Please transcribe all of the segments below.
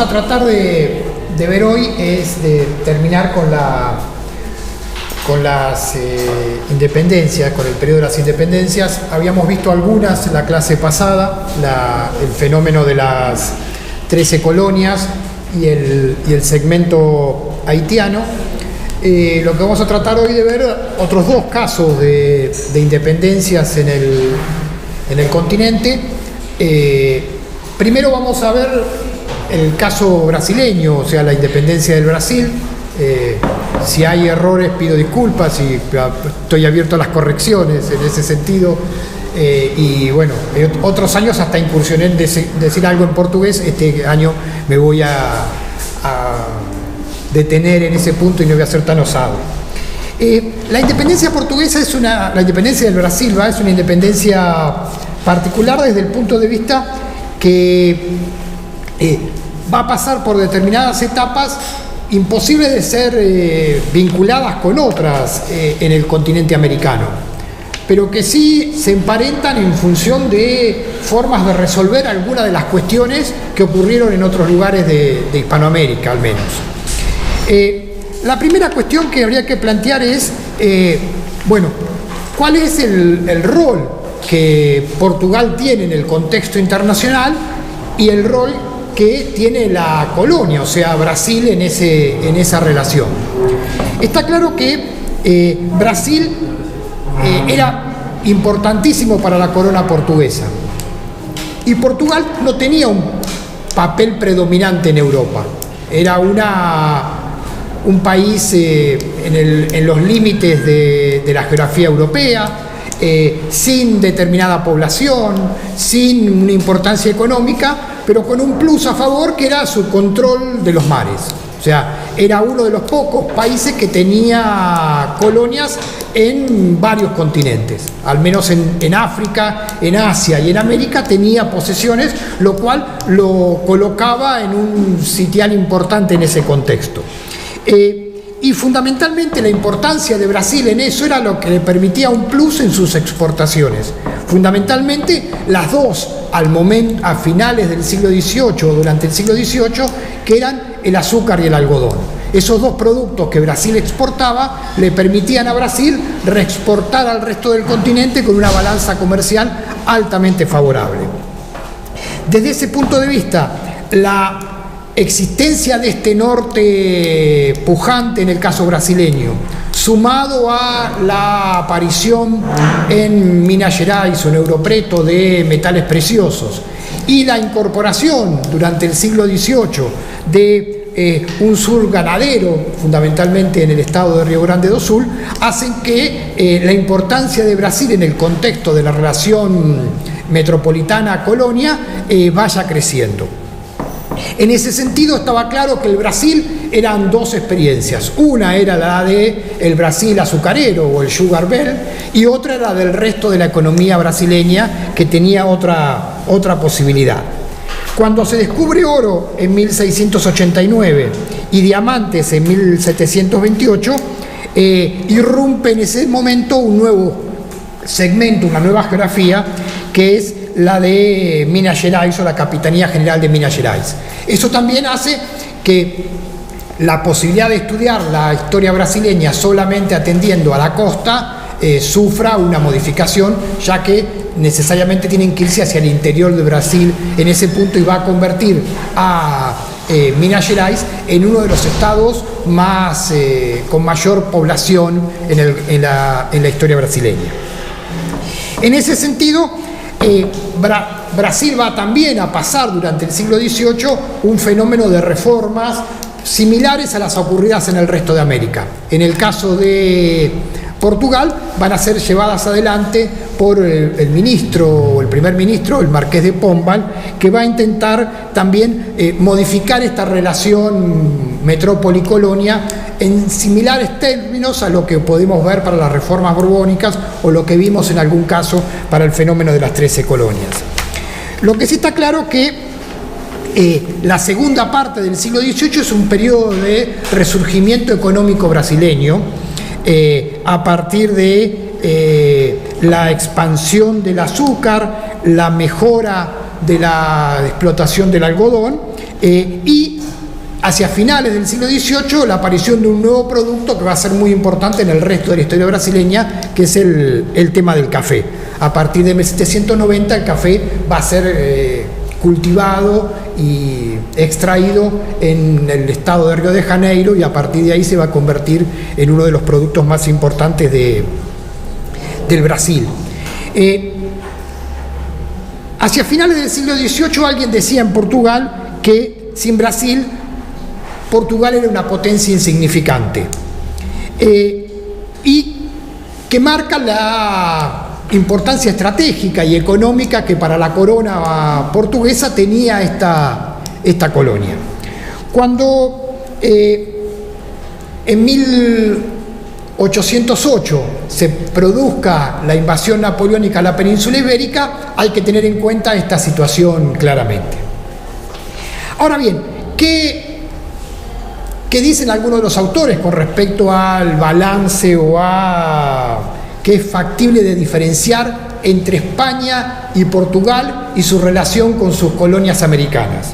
a tratar de ver hoy es de terminar con las independencias, con el periodo de las independencias. Habíamos visto algunas en la clase pasada, el fenómeno de las 13 colonias y el segmento haitiano. Lo que vamos a tratar hoy de ver otros dos casos de independencias en el continente. Primero vamos a ver el caso brasileño, o sea, la independencia del Brasil. Si hay errores pido disculpas y estoy abierto a las correcciones en ese sentido. Y bueno, otros años hasta incursioné en decir algo en portugués. Este año me voy a detener en ese punto y no voy a ser tan osado. La independencia portuguesa la independencia del Brasil es una independencia particular desde el punto de vista que va a pasar por determinadas etapas imposibles de ser vinculadas con otras en el continente americano, pero que sí se emparentan en función de formas de resolver algunas de las cuestiones que ocurrieron en otros lugares de Hispanoamérica, al menos. La primera cuestión que habría que plantear es, ¿cuál es el rol que Portugal tiene en el contexto internacional y el rol que tiene la colonia, o sea, Brasil en esa relación? Está claro que Brasil era importantísimo para la corona portuguesa y Portugal no tenía un papel predominante en Europa. Era un país en los límites de la geografía europea, sin determinada población, sin una importancia económica, pero con un plus a favor que era su control de los mares. O sea, era uno de los pocos países que tenía colonias en varios continentes, al menos en África, en Asia y en América tenía posesiones, lo cual lo colocaba en un sitial importante en ese contexto. Y fundamentalmente la importancia de Brasil en eso era lo que le permitía un plus en sus exportaciones. Fundamentalmente las dos a finales del siglo XVIII o durante el siglo XVIII, que eran el azúcar y el algodón. Esos dos productos que Brasil exportaba le permitían a Brasil reexportar al resto del continente con una balanza comercial altamente favorable. Desde ese punto de vista, la existencia de este norte pujante en el caso brasileño, sumado a la aparición en Minas Gerais o en Ouro Preto de metales preciosos y la incorporación durante el siglo XVIII de un sur ganadero, fundamentalmente en el estado de Río Grande do Sul, hacen que la importancia de Brasil en el contexto de la relación metropolitana-colonia vaya creciendo. En ese sentido estaba claro que el Brasil eran dos experiencias. Una era la de el Brasil azucarero o el Sugar Belt y otra era del resto de la economía brasileña que tenía otra posibilidad. Cuando se descubre oro en 1689 y diamantes en 1728, irrumpe en ese momento un nuevo segmento, una nueva geografía, que es la de Minas Gerais o la Capitanía General de Minas Gerais. Eso también hace que la posibilidad de estudiar la historia brasileña solamente atendiendo a la costa sufra una modificación, ya que necesariamente tienen que irse hacia el interior de Brasil en ese punto y va a convertir a Minas Gerais en uno de los estados con mayor población en la historia brasileña. En ese sentido, Brasil va también a pasar durante el siglo XVIII un fenómeno de reformas similares a las ocurridas en el resto de América. En el caso de Portugal van a ser llevadas adelante por el primer ministro, el Marqués de Pombal, que va a intentar también modificar esta relación metrópoli-colonia en similares términos a lo que podemos ver para las reformas borbónicas o lo que vimos en algún caso para el fenómeno de las 13 colonias. Lo que sí está claro que la segunda parte del siglo XVIII es un periodo de resurgimiento económico brasileño a partir de la expansión del azúcar, la mejora de la explotación del algodón Y hacia finales del siglo XVIII, la aparición de un nuevo producto que va a ser muy importante en el resto de la historia brasileña, que es el tema del café. A partir de 1790 el café va a ser cultivado y extraído en el estado de Río de Janeiro, y a partir de ahí se va a convertir en uno de los productos más importantes del Brasil. Hacia finales del siglo XVIII alguien decía en Portugal que sin Brasil, Portugal era una potencia insignificante, y que marca la importancia estratégica y económica que para la corona portuguesa tenía esta colonia. Cuando en 1808 se produzca la invasión napoleónica a la península ibérica, hay que tener en cuenta esta situación claramente. Ahora bien, ¿qué dicen algunos de los autores con respecto al balance o a qué es factible de diferenciar entre España y Portugal y su relación con sus colonias americanas?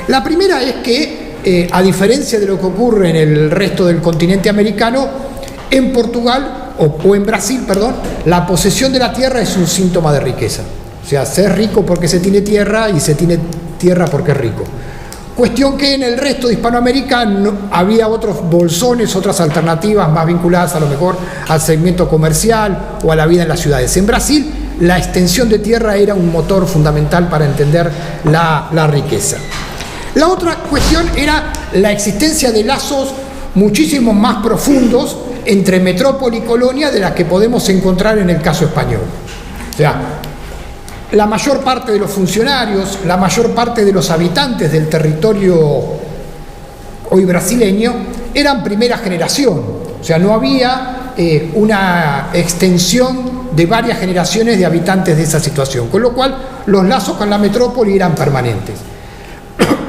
La primera es que, a diferencia de lo que ocurre en el resto del continente americano, en Portugal, o en Brasil, perdón, la posesión de la tierra es un síntoma de riqueza. O sea, se es rico porque se tiene tierra y se tiene tierra porque es rico. Cuestión que en el resto de Hispanoamérica había otros bolsones, otras alternativas más vinculadas a lo mejor al segmento comercial o a la vida en las ciudades. En Brasil, la extensión de tierra era un motor fundamental para entender la riqueza. La otra cuestión era la existencia de lazos muchísimo más profundos entre metrópoli y colonia de las que podemos encontrar en el caso español. O sea, la mayor parte de los funcionarios, la mayor parte de los habitantes del territorio hoy brasileño eran primera generación. O sea, no había una extensión de varias generaciones de habitantes de esa situación, con lo cual los lazos con la metrópoli eran permanentes.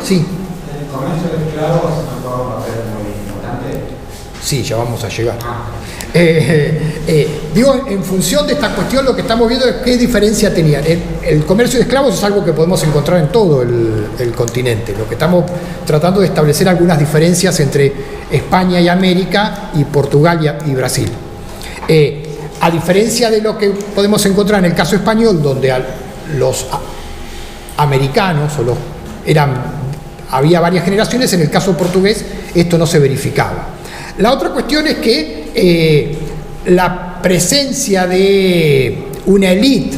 Sí. ¿El comercio de esclavos jugaba un papel muy importante? Sí, ya vamos a llegar. Digo, en función de esta cuestión, lo que estamos viendo es qué diferencia tenían. El comercio de esclavos es algo que podemos encontrar en todo el continente. Lo que estamos tratando de establecer algunas diferencias entre España y América y Portugal y Brasil. A diferencia de lo que podemos encontrar en el caso español, donde los americanos había varias generaciones, en el caso portugués esto no se verificaba. La otra cuestión es que la presencia de una élite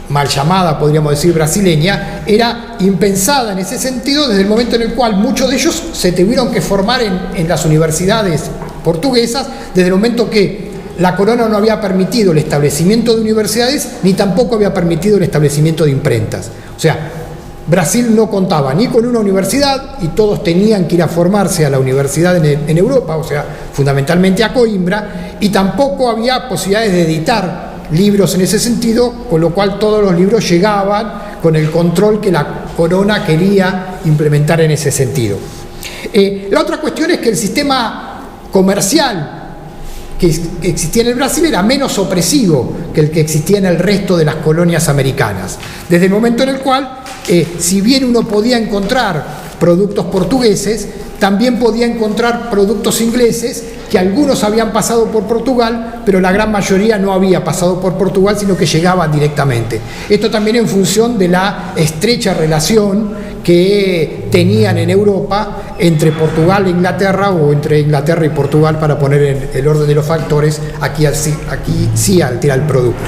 mal llamada, podríamos decir, brasileña, era impensada en ese sentido desde el momento en el cual muchos de ellos se tuvieron que formar en las universidades portuguesas, desde el momento que la corona no había permitido el establecimiento de universidades ni tampoco había permitido el establecimiento de imprentas. O sea, Brasil no contaba ni con una universidad y todos tenían que ir a formarse a la universidad en Europa, o sea, fundamentalmente a Coimbra, y tampoco había posibilidades de editar libros en ese sentido, con lo cual todos los libros llegaban con el control que la corona quería implementar en ese sentido. La otra cuestión es que el sistema comercial que existía en el Brasil era menos opresivo que el que existía en el resto de las colonias americanas, desde el momento en el cual si bien uno podía encontrar productos portugueses, también podía encontrar productos ingleses, que algunos habían pasado por Portugal, pero la gran mayoría no había pasado por Portugal, sino que llegaban directamente. Esto también en función de la estrecha relación que tenían en Europa entre Portugal e Inglaterra, o entre Inglaterra y Portugal, para poner en el orden de los factores, aquí sí altera el producto.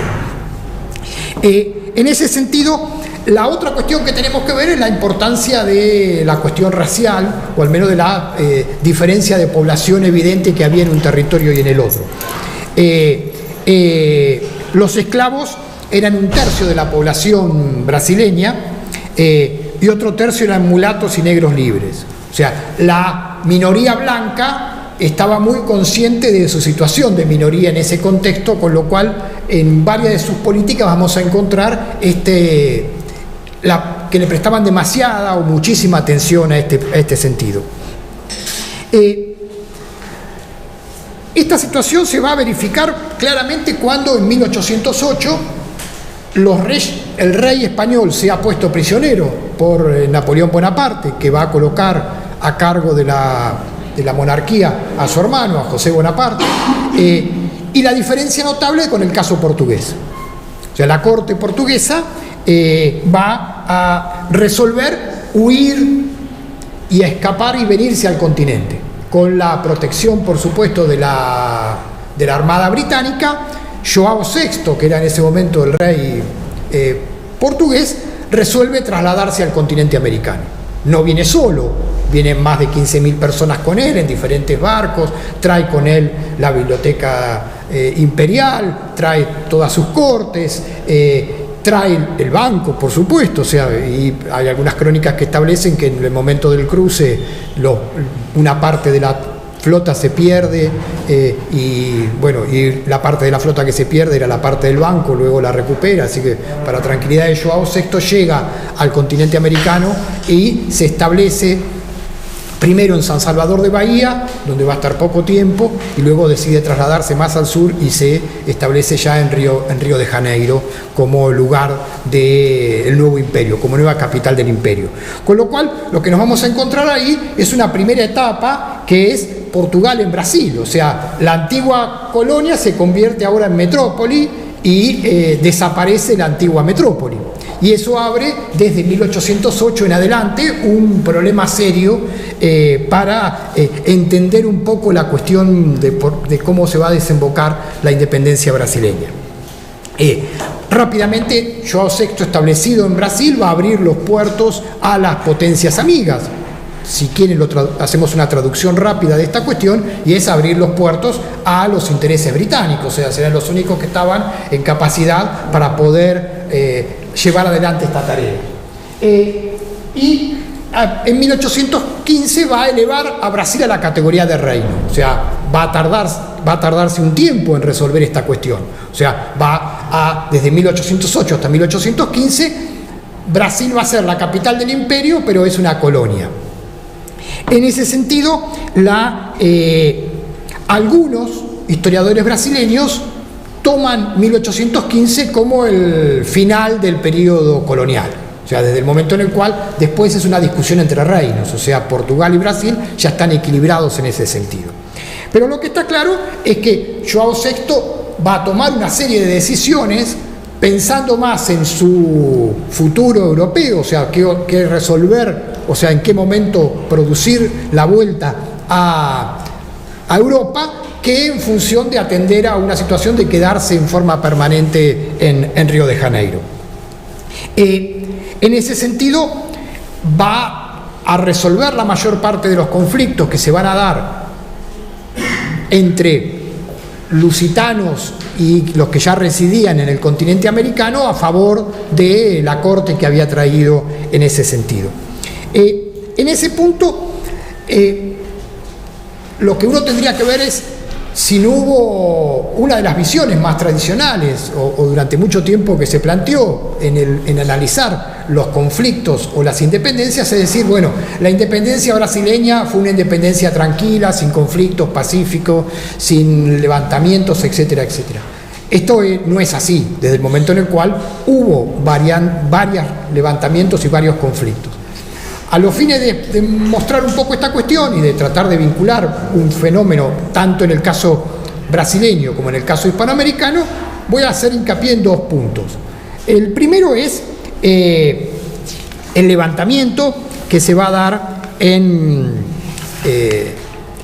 En ese sentido, la otra cuestión que tenemos que ver es la importancia de la cuestión racial, o al menos de la diferencia de población evidente que había en un territorio y en el otro. Los esclavos eran 1/3 de la población brasileña, y otro tercio eran mulatos y negros libres. O sea, la minoría blanca estaba muy consciente de su situación de minoría en ese contexto, con lo cual en varias de sus políticas vamos a encontrar que le prestaban demasiada o muchísima atención a este sentido. Esta situación se va a verificar claramente cuando en 1808 el rey español sea puesto prisionero por Napoleón Bonaparte, que va a colocar a cargo de la monarquía a su hermano, a José Bonaparte, y la diferencia notable con el caso portugués. O sea, la corte portuguesa va a resolver huir y a escapar y venirse al continente, con la protección, por supuesto, de la Armada Británica. João VI, que era en ese momento el rey portugués, resuelve trasladarse al continente americano. No viene solo, vienen más de 15.000 personas con él en diferentes barcos, trae con él la biblioteca imperial, trae todas sus cortes, trae el banco, por supuesto, o sea, y hay algunas crónicas que establecen que en el momento del cruce una parte de la flota se pierde, y la parte de la flota que se pierde era la parte del banco, luego la recupera, así que para tranquilidad de João VI llega al continente americano y se establece primero en San Salvador de Bahía, donde va a estar poco tiempo, y luego decide trasladarse más al sur y se establece ya en Río de Janeiro como lugar del nuevo imperio, como nueva capital del imperio. Con lo cual, lo que nos vamos a encontrar ahí es una primera etapa que es Portugal en Brasil, o sea, la antigua colonia se convierte ahora en metrópoli y desaparece la antigua metrópoli. Y eso abre desde 1808 en adelante un problema serio para entender un poco la cuestión de cómo se va a desembocar la independencia brasileña. Rápidamente, João VI, establecido en Brasil, va a abrir los puertos a las potencias amigas. Si quieren, hacemos una traducción rápida de esta cuestión, y es abrir los puertos a los intereses británicos, o sea, serán los únicos que estaban en capacidad para poder llevar adelante esta tarea. Y en 1815 va a elevar a Brasil a la categoría de reino, o sea, va a tardarse un tiempo en resolver esta cuestión, o sea, desde 1808 hasta 1815, Brasil va a ser la capital del imperio, pero es una colonia. En ese sentido, algunos historiadores brasileños toman 1815 como el final del periodo colonial, o sea, desde el momento en el cual después es una discusión entre reinos, o sea, Portugal y Brasil ya están equilibrados en ese sentido. Pero lo que está claro es que João VI va a tomar una serie de decisiones pensando más en su futuro europeo, o sea, qué resolver, o sea, en qué momento producir la vuelta a Europa, que en función de atender a una situación de quedarse en forma permanente en Río de Janeiro. En ese sentido, va a resolver la mayor parte de los conflictos que se van a dar entre lusitanos y los que ya residían en el continente americano a favor de la corte que había traído en ese sentido. En ese punto, lo que uno tendría que ver es si no hubo una de las visiones más tradicionales o durante mucho tiempo que se planteó en analizar los conflictos o las independencias, es decir, bueno, la independencia brasileña fue una independencia tranquila, sin conflictos, pacífico, sin levantamientos, etcétera, etcétera. Esto no es así, desde el momento en el cual hubo varios levantamientos y varios conflictos. A los fines de mostrar un poco esta cuestión y de tratar de vincular un fenómeno tanto en el caso brasileño como en el caso hispanoamericano, voy a hacer hincapié en dos puntos. El primero es el levantamiento que se va a dar en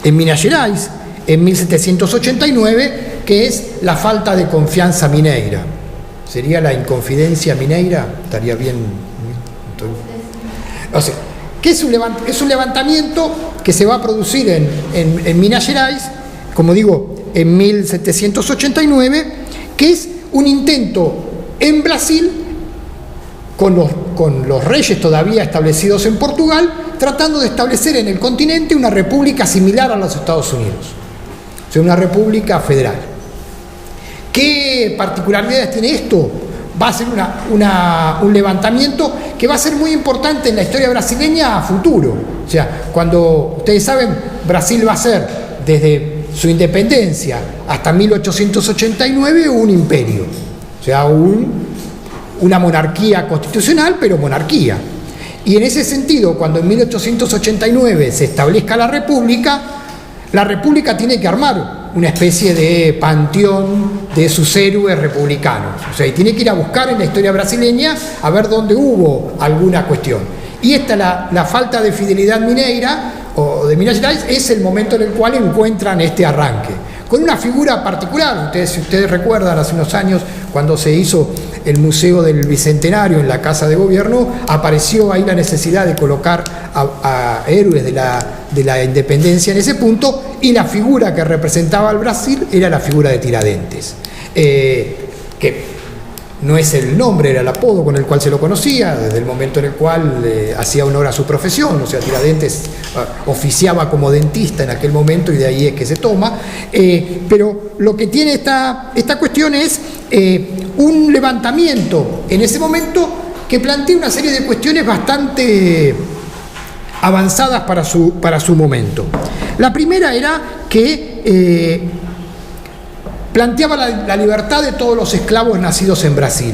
Minas Gerais en 1789, que es la falta de confianza mineira. ¿Sería la inconfidencia mineira? Estaría bien. O sea, que es un levantamiento que se va a producir en Minas Gerais, como digo, en 1789, que es un intento en Brasil, con los reyes todavía establecidos en Portugal, tratando de establecer en el continente una república similar a los Estados Unidos, o sea, una república federal. ¿Qué particularidades tiene esto? Va a ser un levantamiento que va a ser muy importante en la historia brasileña a futuro. O sea, cuando ustedes saben, Brasil va a ser desde su independencia hasta 1889 un imperio, o sea, una monarquía constitucional, pero monarquía. Y en ese sentido, cuando en 1889 se establezca la República tiene que armar una especie de panteón de sus héroes republicanos. O sea, y tiene que ir a buscar en la historia brasileña a ver dónde hubo alguna cuestión. Y esta, la falta de fidelidad mineira o de Minas Gerais, es el momento en el cual encuentran este arranque. Con una figura particular, si ustedes recuerdan, hace unos años, cuando se hizo el Museo del Bicentenario en la Casa de Gobierno, apareció ahí la necesidad de colocar a héroes de la independencia en ese punto, y la figura que representaba al Brasil era la figura de Tiradentes, que no es el nombre, era el apodo con el cual se lo conocía, desde el momento en el cual hacía honor a su profesión. O sea, Tiradentes oficiaba como dentista en aquel momento, y de ahí es que se toma. Pero lo que tiene esta cuestión es un levantamiento en ese momento que plantea una serie de cuestiones bastante avanzadas para su momento. La primera era que planteaba la libertad de todos los esclavos nacidos en Brasil.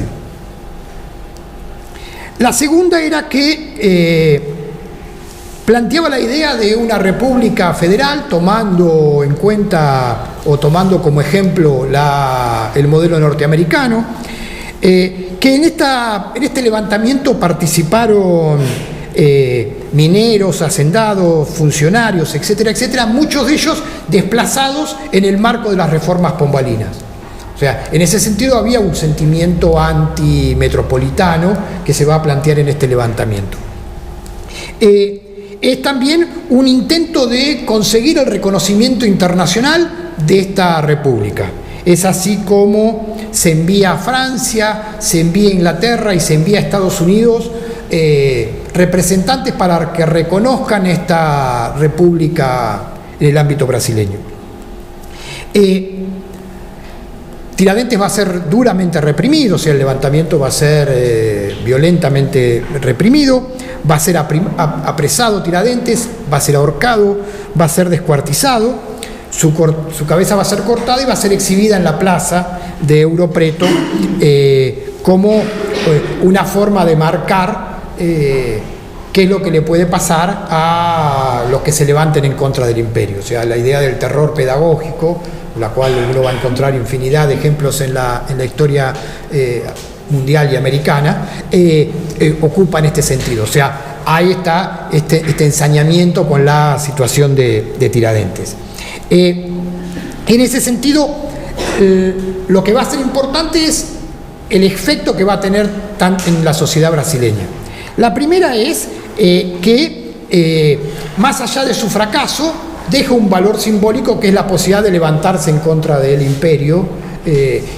La segunda era que planteaba la idea de una república federal, tomando en cuenta o tomando como ejemplo el modelo norteamericano, que en este levantamiento participaron mineros, hacendados, funcionarios, etcétera, etcétera, muchos de ellos desplazados en el marco de las reformas pombalinas. O sea, en ese sentido había un sentimiento antimetropolitano que se va a plantear en este levantamiento. Es también un intento de conseguir el reconocimiento internacional de esta república. Es así como se envía a Francia, se envía a Inglaterra y se envía a Estados Unidos representantes para que reconozcan esta república en el ámbito brasileño. Tiradentes va a ser duramente reprimido, o sea, el levantamiento va a ser violentamente reprimido, va a ser apresado Tiradentes, va a ser ahorcado, va a ser descuartizado, su cabeza va a ser cortada y va a ser exhibida en la plaza de Ouro Preto como una forma de marcar qué es lo que le puede pasar a los que se levanten en contra del imperio. O sea, la idea del terror pedagógico, la cual uno va a encontrar infinidad de ejemplos en la historia mundial y americana, ocupa en este sentido. O sea, ahí está este ensañamiento con la situación de Tiradentes. En ese sentido, lo que va a ser importante es el efecto que va a tener en la sociedad brasileña. La primera es que, más allá de su fracaso, deja un valor simbólico que es la posibilidad de levantarse en contra del imperio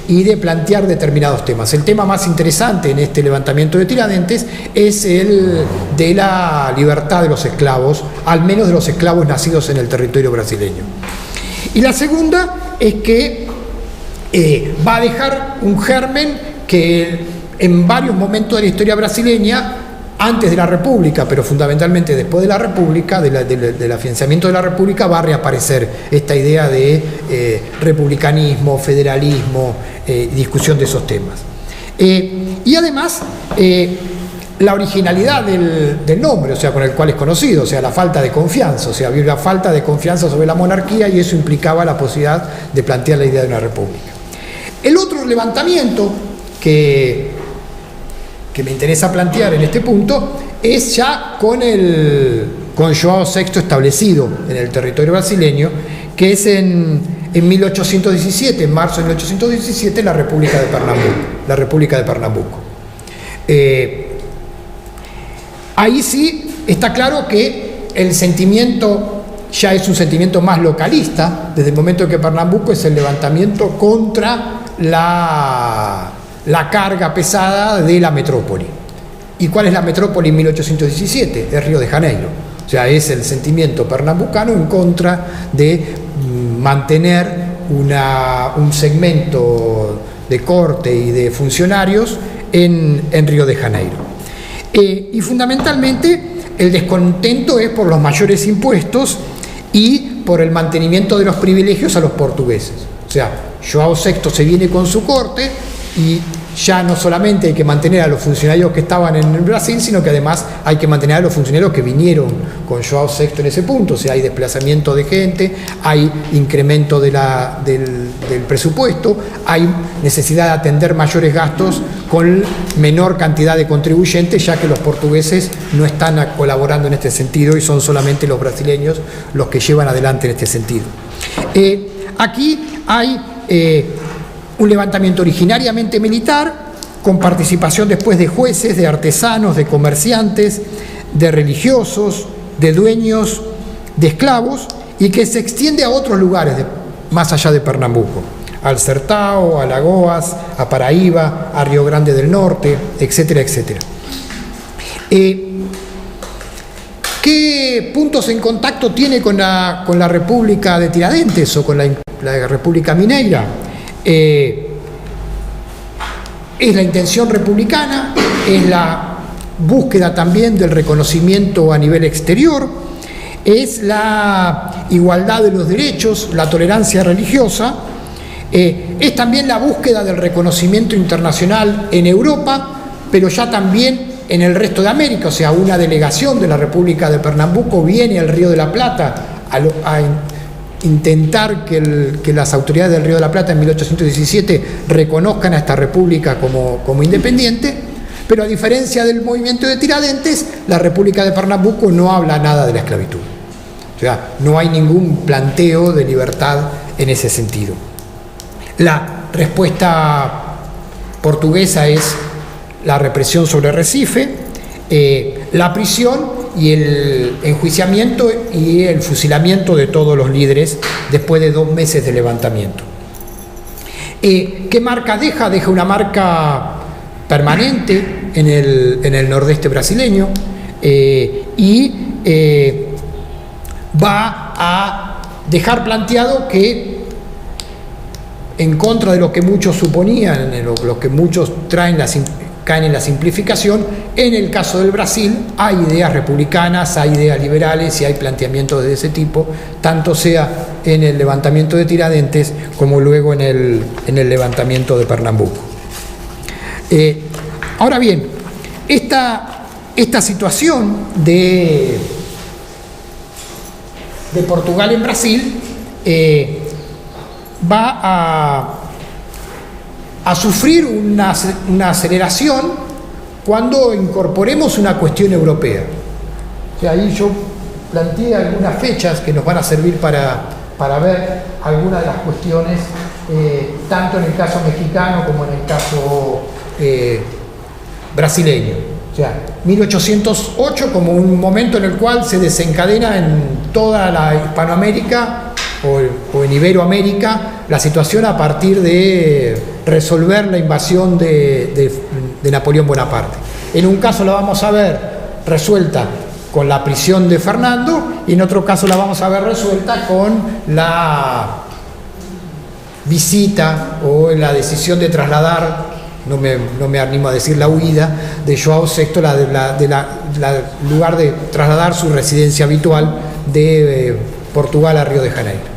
y de plantear determinados temas. El tema más interesante en este levantamiento de Tiradentes es el de la libertad de los esclavos, al menos de los esclavos nacidos en el territorio brasileño. Y la segunda es que va a dejar un germen que en varios momentos de la historia brasileña, antes de la República, pero fundamentalmente después de la República, del afianzamiento de la República, va a reaparecer esta idea de republicanismo, federalismo, discusión de esos temas. Y además, la originalidad del nombre, o sea, con el cual es conocido, o sea, la falta de confianza, o sea, había una falta de confianza sobre la monarquía y eso implicaba la posibilidad de plantear la idea de una república. El otro levantamiento que me interesa plantear en este punto es ya con João VI establecido en el territorio brasileño, que es en 1817, en marzo de 1817, la República de Pernambuco. Ahí sí está claro que el sentimiento ya es un sentimiento más localista, desde el momento en que Pernambuco es el levantamiento contra la carga pesada de la metrópoli. ¿Y cuál es la metrópoli en 1817? Es Río de Janeiro. O sea, es el sentimiento pernambucano en contra de mantener un segmento de corte y de funcionarios en Río de Janeiro. Y fundamentalmente el descontento es por los mayores impuestos y por el mantenimiento de los privilegios a los portugueses. O sea, João VI se viene con su corte y ya no solamente hay que mantener a los funcionarios que estaban en Brasil, sino que además hay que mantener a los funcionarios que vinieron con João VI en ese punto. O sea, hay desplazamiento de gente, hay incremento del presupuesto, hay necesidad de atender mayores gastos con menor cantidad de contribuyentes, ya que los portugueses no están colaborando en este sentido y son solamente los brasileños los que llevan adelante en este sentido. Aquí hay un levantamiento originariamente militar, con participación después de jueces, de artesanos, de comerciantes, de religiosos, de dueños, de esclavos, y que se extiende a otros lugares más allá de Pernambuco, al Sertão, a Lagoas, a Paraíba, a Río Grande del Norte, etcétera, etcétera. ¿Qué puntos en contacto tiene con la República de Tiradentes o con la República Mineira? Es la intención republicana, es la búsqueda también del reconocimiento a nivel exterior, es la igualdad de los derechos, la tolerancia religiosa, es también la búsqueda del reconocimiento internacional en Europa, pero ya también en el resto de América. O sea, una delegación de la República de Pernambuco viene al Río de la Plata a intentar que las autoridades del Río de la Plata en 1817 reconozcan a esta república como independiente, pero a diferencia del movimiento de Tiradentes, la República de Pernambuco no habla nada de la esclavitud. O sea, no hay ningún planteo de libertad en ese sentido. La respuesta portuguesa es la represión sobre Recife, la prisión y el enjuiciamiento y el fusilamiento de todos los líderes después de 2 meses de levantamiento. ¿Qué marca deja? Deja una marca permanente en el nordeste brasileño y va a dejar planteado que, en contra de lo que muchos suponían, lo que muchos caen en la simplificación, en el caso del Brasil hay ideas republicanas, hay ideas liberales y hay planteamientos de ese tipo, tanto sea en el levantamiento de Tiradentes como luego en el levantamiento de Pernambuco. Ahora bien, esta situación de Portugal en Brasil va a sufrir una aceleración cuando incorporemos una cuestión europea. O sea, ahí yo planteé algunas fechas que nos van a servir para ver algunas de las cuestiones, tanto en el caso mexicano como en el caso brasileño. O sea, 1808 como un momento en el cual se desencadena en toda la Hispanoamérica o en Iberoamérica la situación a partir de resolver la invasión de Napoleón Bonaparte. En un caso la vamos a ver resuelta con la prisión de Fernando y en otro caso la vamos a ver resuelta con la visita o la decisión de trasladar, no me animo a decir la huida, de João VI, lugar de trasladar su residencia habitual de Portugal a Río de Janeiro.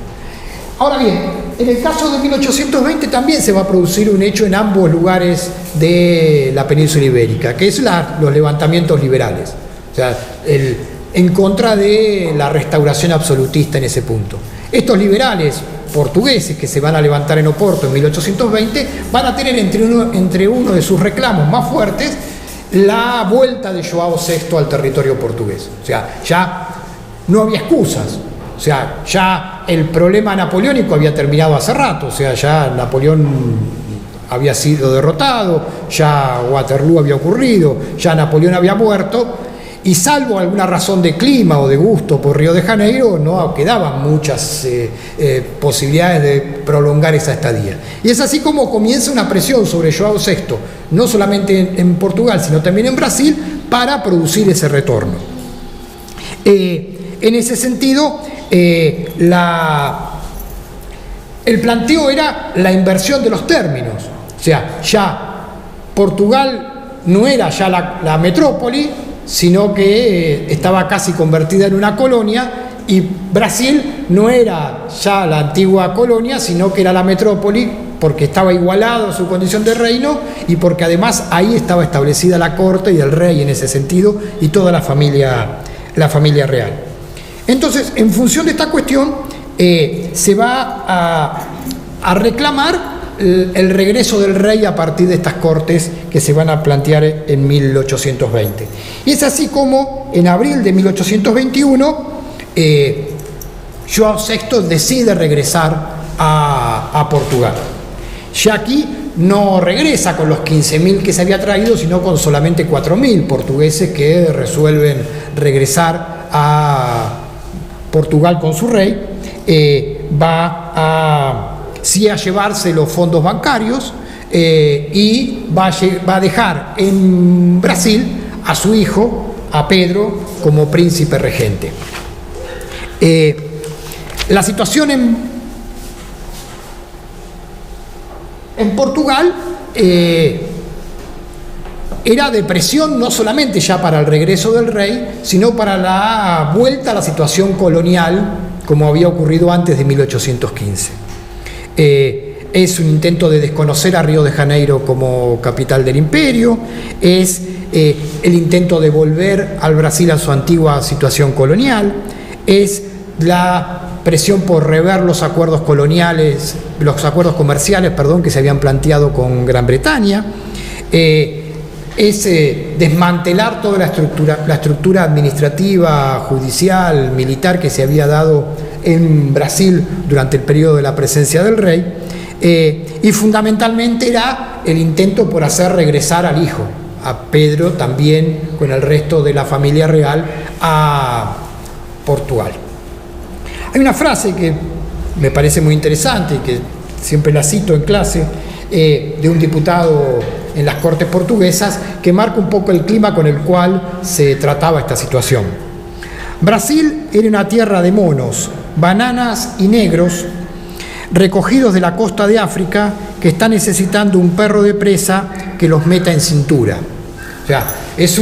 Ahora bien, en el caso de 1820 también se va a producir un hecho en ambos lugares de la península ibérica, que es los levantamientos liberales, o sea, en contra de la restauración absolutista en ese punto. Estos liberales portugueses que se van a levantar en Oporto en 1820 van a tener entre uno de sus reclamos más fuertes la vuelta de João VI al territorio portugués. O sea, ya no había excusas. O sea, ya el problema napoleónico había terminado hace rato. O sea, ya Napoleón había sido derrotado, ya Waterloo había ocurrido, ya Napoleón había muerto, y salvo alguna razón de clima o de gusto por Río de Janeiro, no quedaban muchas posibilidades de prolongar esa estadía. Y es así como comienza una presión sobre João VI, no solamente en Portugal, sino también en Brasil, para producir ese retorno. En ese sentido, el planteo era la inversión de los términos. O sea, ya Portugal no era ya la metrópoli, sino que estaba casi convertida en una colonia, y Brasil no era ya la antigua colonia, sino que era la metrópoli porque estaba igualado a su condición de reino y porque además ahí estaba establecida la corte y el rey en ese sentido y toda la familia real. Entonces, en función de esta cuestión, se va a reclamar el regreso del rey a partir de estas cortes que se van a plantear en 1820. Y es así como en abril de 1821 João VI decide regresar a Portugal. Ya aquí no regresa con los 15.000 que se había traído, sino con solamente 4.000 portugueses que resuelven regresar a Portugal con su rey. Va a llevarse los fondos bancarios y va a dejar en Brasil a su hijo, a Pedro, como príncipe regente. La situación en Portugal era de presión no solamente ya para el regreso del rey, sino para la vuelta a la situación colonial como había ocurrido antes de 1815. Es un intento de desconocer a Río de Janeiro como capital del imperio, es el intento de volver al Brasil a su antigua situación colonial, es la presión por rever los acuerdos comerciales, que se habían planteado con Gran Bretaña, es desmantelar toda la estructura administrativa, judicial, militar que se había dado en Brasil durante el periodo de la presencia del rey, y fundamentalmente era el intento por hacer regresar al hijo, a Pedro, también con el resto de la familia real, a Portugal. Hay una frase que me parece muy interesante y que siempre la cito en clase, de un diputado en las Cortes portuguesas, que marca un poco el clima con el cual se trataba esta situación. Brasil era una tierra de monos, bananas y negros, recogidos de la costa de África, que está necesitando un perro de presa que los meta en cintura. O sea, es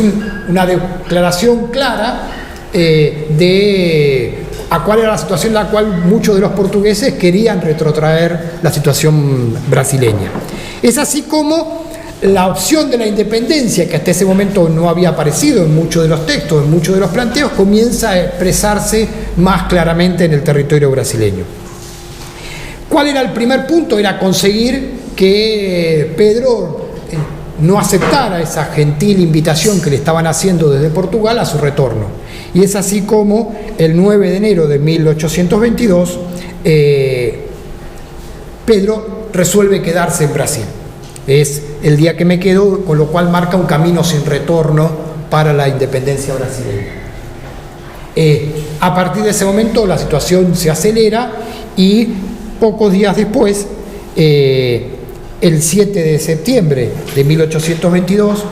una declaración clara de a cuál era la situación en la cual muchos de los portugueses querían retrotraer la situación brasileña. Es así como la opción de la independencia, que hasta ese momento no había aparecido en muchos de los textos, en muchos de los planteos, comienza a expresarse más claramente en el territorio brasileño. ¿Cuál era el primer punto? Era conseguir que Pedro no aceptara esa gentil invitación que le estaban haciendo desde Portugal a su retorno. Y es así como el 9 de enero de 1822 Pedro resuelve quedarse en Brasil. Es el día que me quedo, con lo cual marca un camino sin retorno para la independencia brasileña. A partir de ese momento la situación se acelera y pocos días después, el 7 de septiembre de 1822,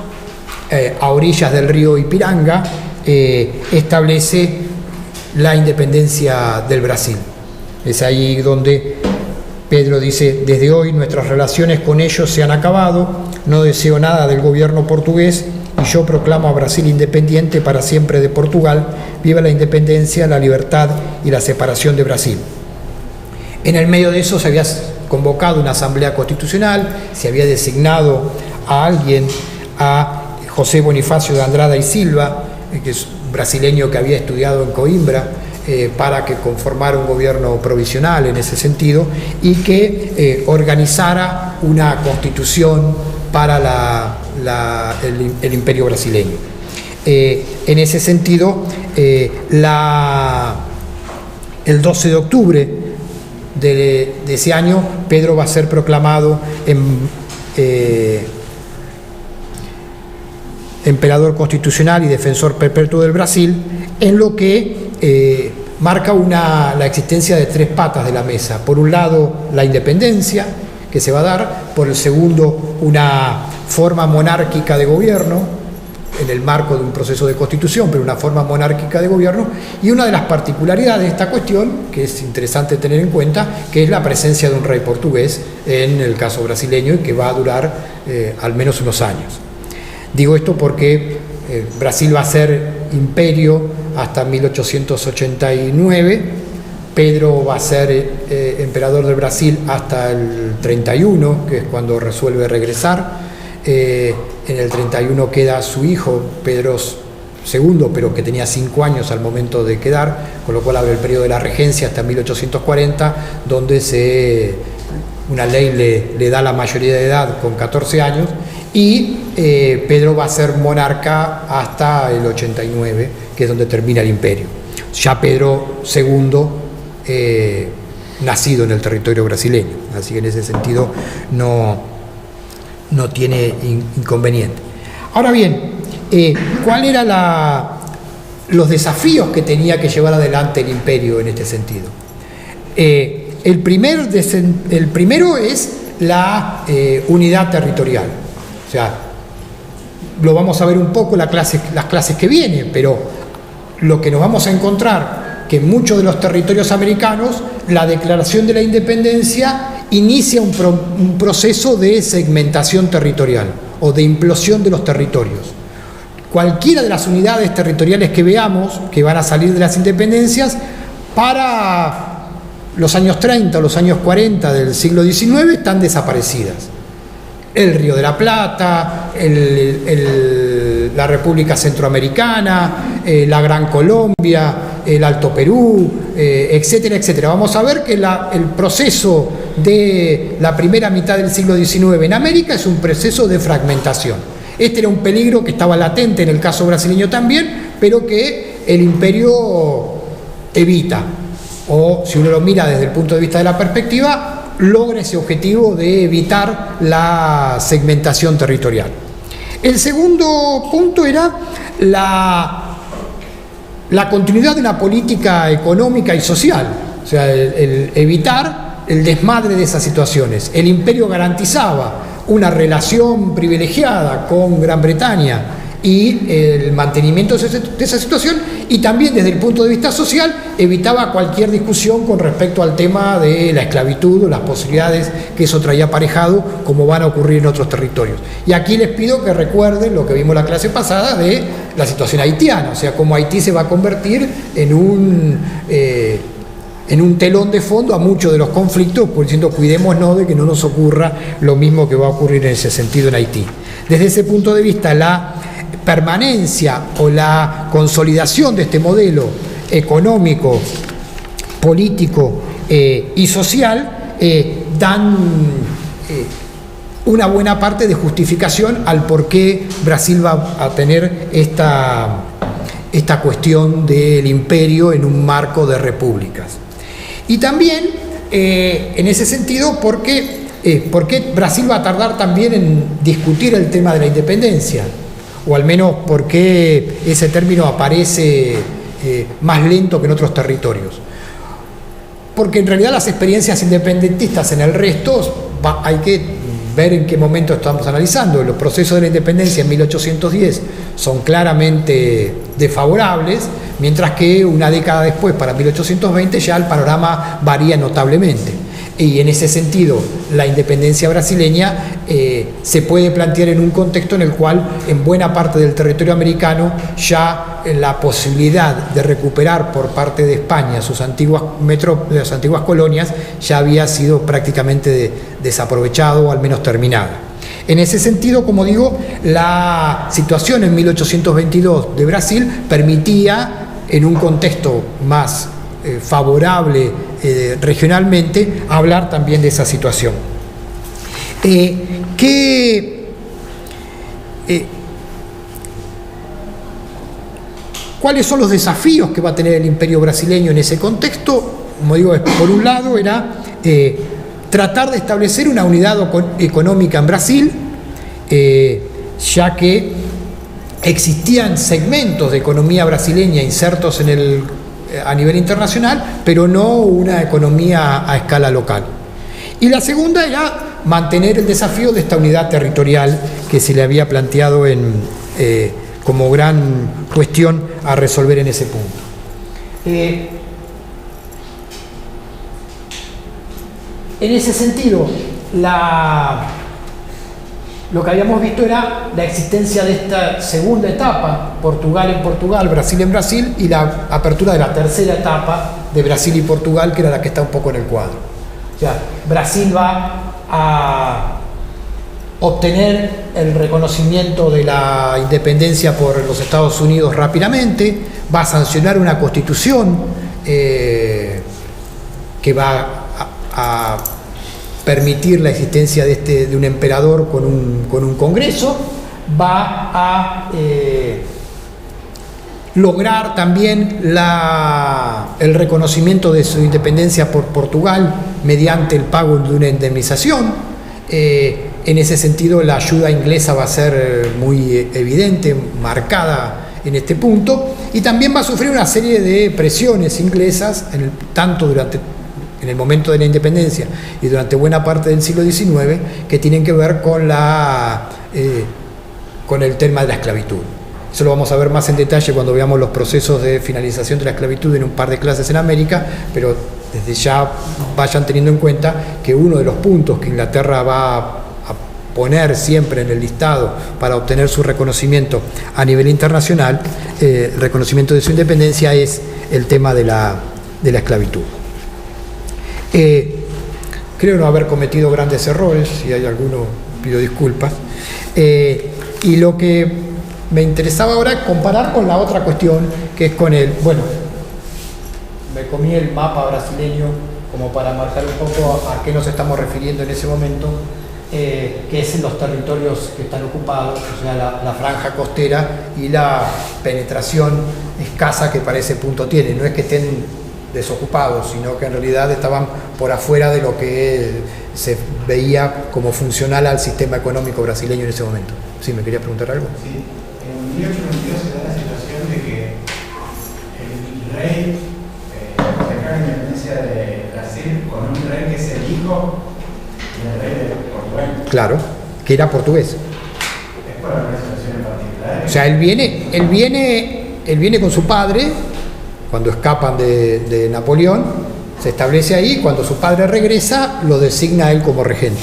a orillas del río Ipiranga, establece la independencia del Brasil. Es ahí donde Pedro dice: desde hoy nuestras relaciones con ellos se han acabado, no deseo nada del gobierno portugués y yo proclamo a Brasil independiente para siempre de Portugal. Viva la independencia, la libertad y la separación de Brasil. En el medio de eso se había convocado una asamblea constitucional, se había designado a alguien, a José Bonifacio de Andrada y Silva, que es un brasileño que había estudiado en Coimbra, para que conformara un gobierno provisional en ese sentido y que organizara una constitución para el imperio brasileño. En ese sentido, el 12 de octubre de ese año, Pedro va a ser proclamado emperador constitucional y defensor perpetuo del Brasil, en lo que marca la existencia de tres patas de la mesa. Por un lado, la independencia que se va a dar; por el segundo, una forma monárquica de gobierno en el marco de un proceso de constitución, pero una forma monárquica de gobierno. Y una de las particularidades de esta cuestión, que es interesante tener en cuenta, que es la presencia de un rey portugués en el caso brasileño, y que va a durar al menos unos años. Digo esto porque Brasil va a ser imperio hasta 1889, Pedro va a ser emperador del Brasil hasta el 31, que es cuando resuelve regresar. En el 31 queda su hijo, Pedro II, pero que tenía 5 años al momento de quedar, con lo cual abre el periodo de la regencia hasta 1840, donde una ley le da la mayoría de edad con 14 años, y Pedro va a ser monarca hasta el 89, que es donde termina el imperio. Ya Pedro II nacido en el territorio brasileño, así que en ese sentido no tiene inconveniente. Ahora bien, ¿cuál era los desafíos que tenía que llevar adelante el imperio en este sentido? El primero es la unidad territorial. O sea, lo vamos a ver un poco las clases que vienen, pero lo que nos vamos a encontrar que en muchos de los territorios americanos la declaración de la independencia inicia un proceso de segmentación territorial o de implosión de los territorios. Cualquiera de las unidades territoriales que veamos que van a salir de las independencias para los años 30 o los años 40 del siglo XIX están desaparecidas. El Río de la Plata, la República Centroamericana, la Gran Colombia, el Alto Perú, etcétera, etcétera. Vamos a ver que el proceso de la primera mitad del siglo XIX en América es un proceso de fragmentación. Este era un peligro que estaba latente en el caso brasileño también, pero que el imperio evita, o si uno lo mira desde el punto de vista de la perspectiva, logra ese objetivo de evitar la segmentación territorial. El segundo punto era la continuidad de una política económica y social, o sea, el evitar el desmadre de esas situaciones. El imperio garantizaba una relación privilegiada con Gran Bretaña y el mantenimiento de esa situación, y también desde el punto de vista social evitaba cualquier discusión con respecto al tema de la esclavitud o las posibilidades que eso traía aparejado, como van a ocurrir en otros territorios. Y aquí les pido que recuerden lo que vimos la clase pasada de la situación haitiana, o sea, cómo Haití se va a convertir en un telón de fondo a muchos de los conflictos, por diciendo cuidémonos de que no nos ocurra lo mismo que va a ocurrir en ese sentido en Haití. Desde ese punto de vista, la permanencia o la consolidación de este modelo económico, político y social dan una buena parte de justificación al por qué Brasil va a tener esta cuestión del imperio en un marco de repúblicas. Y también, en ese sentido, ¿por qué Brasil va a tardar también en discutir el tema de la independencia? O al menos por qué ese término aparece más lento que en otros territorios. Porque en realidad las experiencias independentistas en el resto hay que ver en qué momento estamos analizando. Los procesos de la independencia en 1810 son claramente desfavorables, mientras que una década después, para 1820, ya el panorama varía notablemente. Y en ese sentido, la independencia brasileña se puede plantear en un contexto en el cual, en buena parte del territorio americano, ya la posibilidad de recuperar por parte de España las antiguas colonias ya había sido prácticamente desaprovechado o al menos terminada. En ese sentido, como digo, la situación en 1822 de Brasil permitía, en un contexto más favorable regionalmente, hablar también de esa situación. ¿Cuáles son los desafíos que va a tener el imperio brasileño en ese contexto? Como digo, por un lado era tratar de establecer una unidad económica en Brasil, ya que existían segmentos de economía brasileña insertos a nivel internacional, pero no una economía a escala local. Y la segunda era mantener el desafío de esta unidad territorial que se le había planteado como gran cuestión a resolver en ese punto. En ese sentido, lo que habíamos visto era la existencia de esta segunda etapa, Portugal en Portugal, Brasil en Brasil, y la apertura de la tercera etapa, de Brasil y Portugal, que era la que está un poco en el cuadro. O sea, Brasil va a obtener el reconocimiento de la independencia por los Estados Unidos rápidamente, va a sancionar una constitución que va a permitir la existencia de un emperador con un congreso, va a lograr también el reconocimiento de su independencia por Portugal mediante el pago de una indemnización. En ese sentido, la ayuda inglesa va a ser muy evidente, marcada en este punto, y también va a sufrir una serie de presiones inglesas, tanto en el momento de la independencia y durante buena parte del siglo XIX, que tienen que ver con el tema de la esclavitud. Eso lo vamos a ver más en detalle cuando veamos los procesos de finalización de la esclavitud en un par de clases en América, pero desde ya vayan teniendo en cuenta que uno de los puntos que Inglaterra va a poner siempre en el listado para obtener su reconocimiento a nivel internacional, el reconocimiento de su independencia, es el tema de la esclavitud. Creo no haber cometido grandes errores, si hay alguno pido disculpas, y lo que me interesaba ahora es comparar con la otra cuestión, que es con me comí el mapa brasileño como para marcar un poco a qué nos estamos refiriendo en ese momento, que es los territorios que están ocupados, o sea, la franja costera y la penetración escasa que para ese punto tiene. No es que estén desocupados, sino que en realidad estaban por afuera de lo que se veía como funcional al sistema económico brasileño en ese momento. ¿Sí, me quería preguntar algo? Sí, en 1822 se da la situación de que el rey declara la independencia de Brasil con un rey que es el hijo del rey de Portugal. Claro, que era portugués. ¿Es por alguna situación en particular? O sea, él viene con su padre cuando escapan de Napoleón, se establece ahí. Cuando su padre regresa, lo designa a él como regente.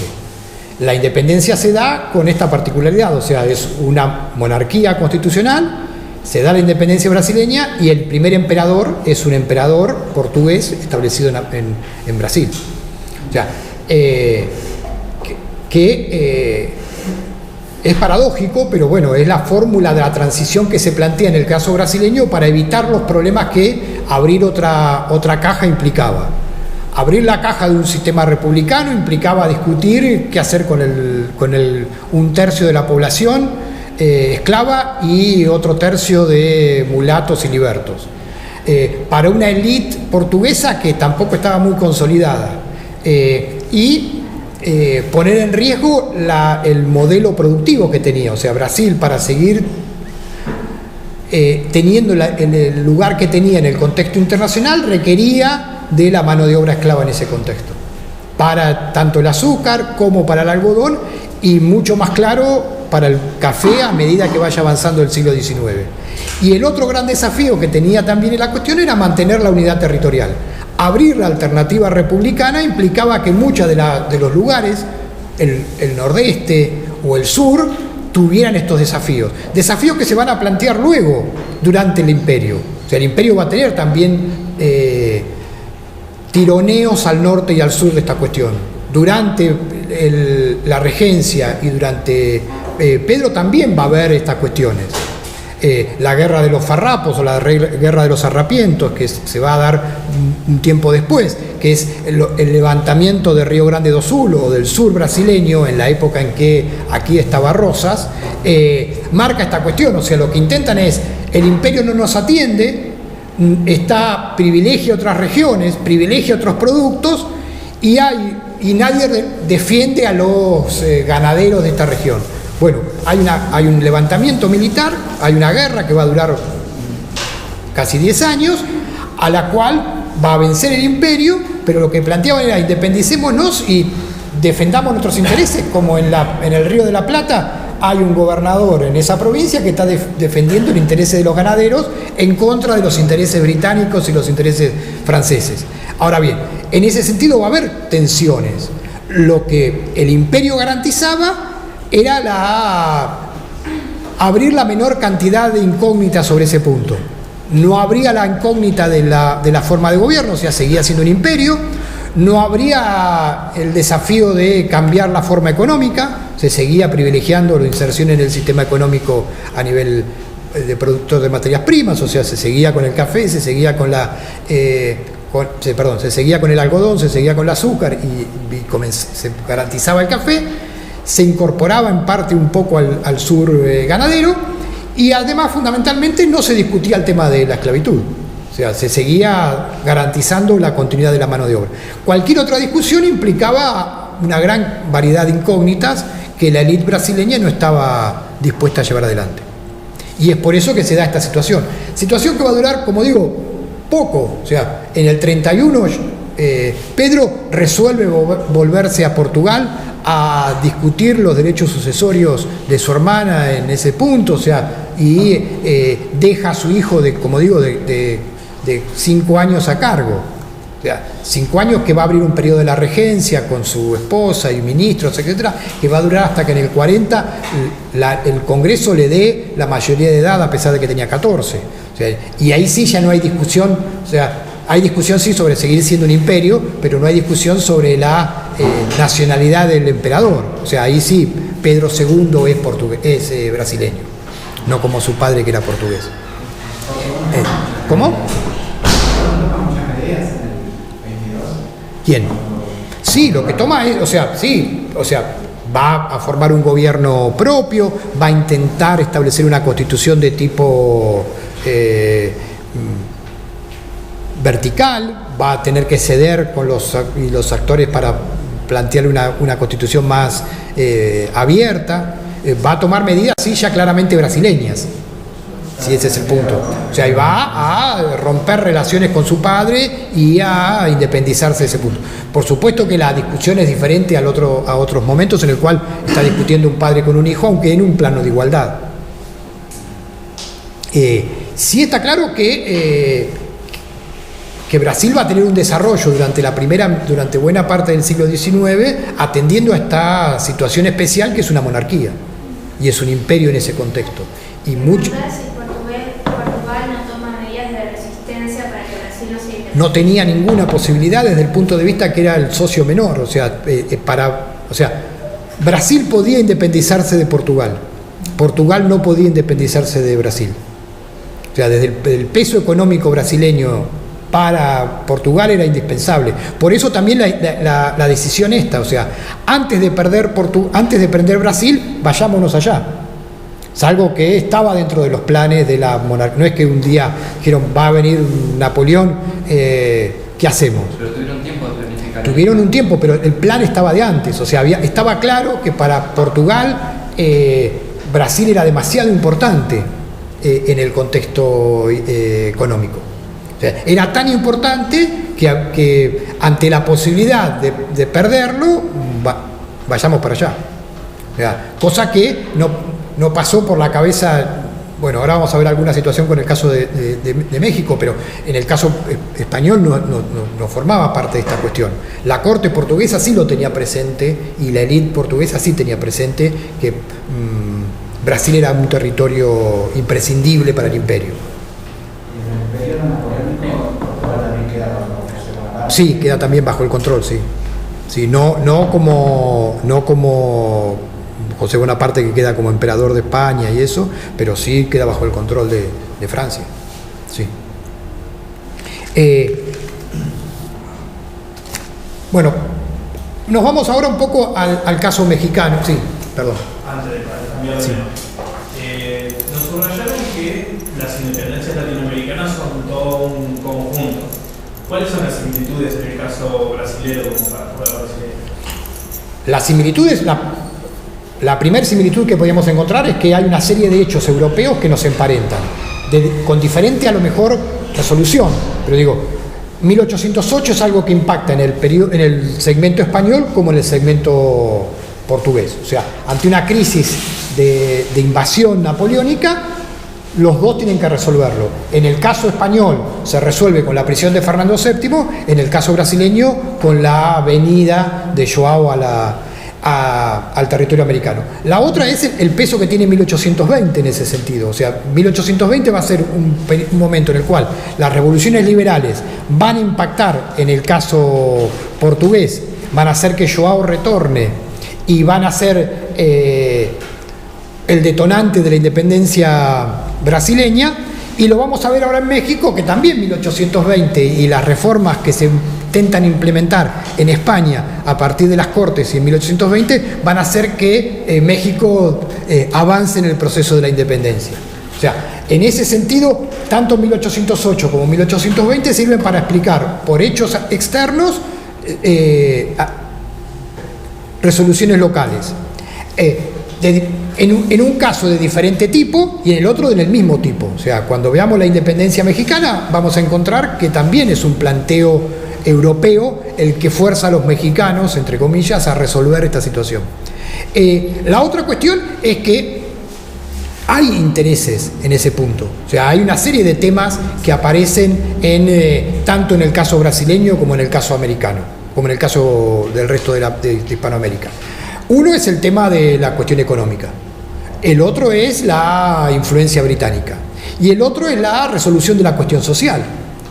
La independencia se da con esta particularidad, o sea, es una monarquía constitucional, se da la independencia brasileña y el primer emperador es un emperador portugués establecido en Brasil. O sea, es paradójico, pero bueno, es la fórmula de la transición que se plantea en el caso brasileño para evitar los problemas que abrir otra caja implicaba. Abrir la caja de un sistema republicano implicaba discutir qué hacer con un tercio de la población esclava y otro tercio de mulatos y libertos. Para una élite portuguesa que tampoco estaba muy consolidada. Poner en riesgo el modelo productivo que tenía. O sea, Brasil, para seguir teniendo en el lugar que tenía en el contexto internacional, requería de la mano de obra esclava en ese contexto, para tanto el azúcar como para el algodón, y mucho más claro para el café a medida que vaya avanzando el siglo XIX. Y el otro gran desafío que tenía también en la cuestión era mantener la unidad territorial. Abrir la alternativa republicana implicaba que muchos de los lugares, el nordeste o el sur, tuvieran estos desafíos que se van a plantear luego durante el imperio. O sea, el imperio va a tener también tironeos al norte y al sur de esta cuestión. Durante la regencia y durante Pedro también va a haber estas cuestiones. La guerra de los farrapos o la guerra de los arrapientos, que se va a dar un tiempo después, que es el levantamiento de Río Grande do Sul o del sur brasileño en la época en que aquí estaba Rosas, marca esta cuestión. O sea, lo que intentan es, el imperio no nos atiende, privilegia otras regiones, privilegia otros productos, y nadie defiende a los ganaderos de esta región. Bueno, hay un levantamiento militar, hay una guerra que va a durar casi 10 años, a la cual va a vencer el imperio, pero lo que planteaban era: independicémonos y defendamos nuestros intereses, como en el Río de la Plata hay un gobernador en esa provincia que está defendiendo el interés de los ganaderos en contra de los intereses británicos y los intereses franceses. Ahora bien, en ese sentido va a haber tensiones. Lo que el imperio garantizaba era abrir la menor cantidad de incógnitas sobre ese punto. no habría la incógnita de la forma de gobierno, o sea, seguía siendo un imperio, no habría el desafío de cambiar la forma económica, se seguía privilegiando la inserción en el sistema económico a nivel de productor de materias primas, o sea, se seguía con el café, se seguía con se seguía con el algodón, se seguía con el azúcar y se garantizaba el café, se incorporaba en parte un poco al sur ganadero y además fundamentalmente no se discutía el tema de la esclavitud, o sea, se seguía garantizando la continuidad de la mano de obra. Cualquier otra discusión implicaba una gran variedad de incógnitas que la élite brasileña no estaba dispuesta a llevar adelante. Y es por eso que se da esta situación que va a durar, como digo, poco. O sea, en el 31 Pedro resuelve volverse a Portugal a discutir los derechos sucesorios de su hermana en ese punto, o sea, y deja a su hijo de 5 años a cargo. O sea, 5 años que va a abrir un periodo de la regencia con su esposa y ministros, etcétera, que va a durar hasta que en el 40 el Congreso le dé la mayoría de edad a pesar de que tenía 14. O sea, y ahí sí ya no hay discusión, o sea, hay discusión sí sobre seguir siendo un imperio, pero no hay discusión sobre la nacionalidad del emperador. O sea, ahí sí Pedro II es brasileño, no como su padre que era portugués. ¿Cómo? ¿Quién? Sí, lo que toma es, va a formar un gobierno propio, va a intentar establecer una constitución de tipo vertical, va a tener que ceder con los actores para plantearle una constitución más abierta, va a tomar medidas, sí, ya claramente brasileñas. Sí, ese es el punto. O sea, va a romper relaciones con su padre y a independizarse de ese punto. Por supuesto que la discusión es diferente a otros momentos en el cual está discutiendo un padre con un hijo, aunque en un plano de igualdad. Sí está claro que Brasil va a tener un desarrollo durante buena parte del siglo XIX, atendiendo a esta situación especial que es una monarquía y es un imperio en ese contexto. Y mucho. No tenía ninguna posibilidad desde el punto de vista que era el socio menor, o sea, Brasil podía independizarse de Portugal, Portugal no podía independizarse de Brasil. O sea, desde el peso económico brasileño para Portugal era indispensable. Por eso también la decisión esta, o sea, antes de perder Brasil, vayámonos allá. Es algo que estaba dentro de los planes de la monarquía. No es que un día dijeron, va a venir Napoleón, ¿qué hacemos? Pero tuvieron tiempo de planificar. Tuvieron un tiempo, pero el plan estaba de antes. O sea, estaba claro que para Portugal Brasil era demasiado importante en el contexto económico. O sea, era tan importante que ante la posibilidad de perderlo, vayamos para allá. O sea, cosa que no pasó por la cabeza. Bueno, ahora vamos a ver alguna situación con el caso de México, pero en el caso español no formaba parte de esta cuestión. La corte portuguesa sí lo tenía presente y la élite portuguesa sí tenía presente que Brasil era un territorio imprescindible para el imperio. ¿Y en el periodo napoleónico Portugal también queda bajo José Bonaparte? Sí, queda también bajo el control, sí. Sí, no como José Bonaparte, que queda como emperador de España y eso, pero sí queda bajo el control de Francia. Sí. Bueno, nos vamos ahora un poco al caso mexicano. Sí, perdón. Antes de cambiar de Sí. nos subrayaron que las independencias latinoamericanas son todo un conjunto. ¿Cuáles son las similitudes en el caso brasileño como para brasileño? Las similitudes, la primera similitud que podríamos encontrar es que hay una serie de hechos europeos que nos emparentan, con diferente a lo mejor resolución, pero digo, 1808 es algo que impacta en el segmento español como en el segmento portugués. O sea, ante una crisis de invasión napoleónica, los dos tienen que resolverlo. En el caso español se resuelve con la prisión de Fernando VII, en el caso brasileño con la venida de João a al territorio americano. La otra es el peso que tiene 1820 en ese sentido. O sea, 1820 va a ser un momento en el cual las revoluciones liberales van a impactar, en el caso portugués, van a hacer que João retorne y van a ser el detonante de la independencia brasileña. Y lo vamos a ver ahora en México, que también 1820 y las reformas que se intentan implementar en España a partir de las Cortes y en 1820 van a hacer que México avance en el proceso de la independencia. O sea, en ese sentido, tanto 1808 como 1820 sirven para explicar por hechos externos resoluciones locales. En un caso de diferente tipo y en el otro del mismo tipo. O sea, cuando veamos la independencia mexicana vamos a encontrar que también es un planteo europeo el que fuerza a los mexicanos, entre comillas, a resolver esta situación. La otra cuestión es que hay intereses en ese punto. O sea, hay una serie de temas que aparecen tanto en el caso brasileño como en el caso americano, como en el caso del resto de Hispanoamérica. Uno es el tema de la cuestión económica, el otro es la influencia británica y el otro es la resolución de la cuestión social.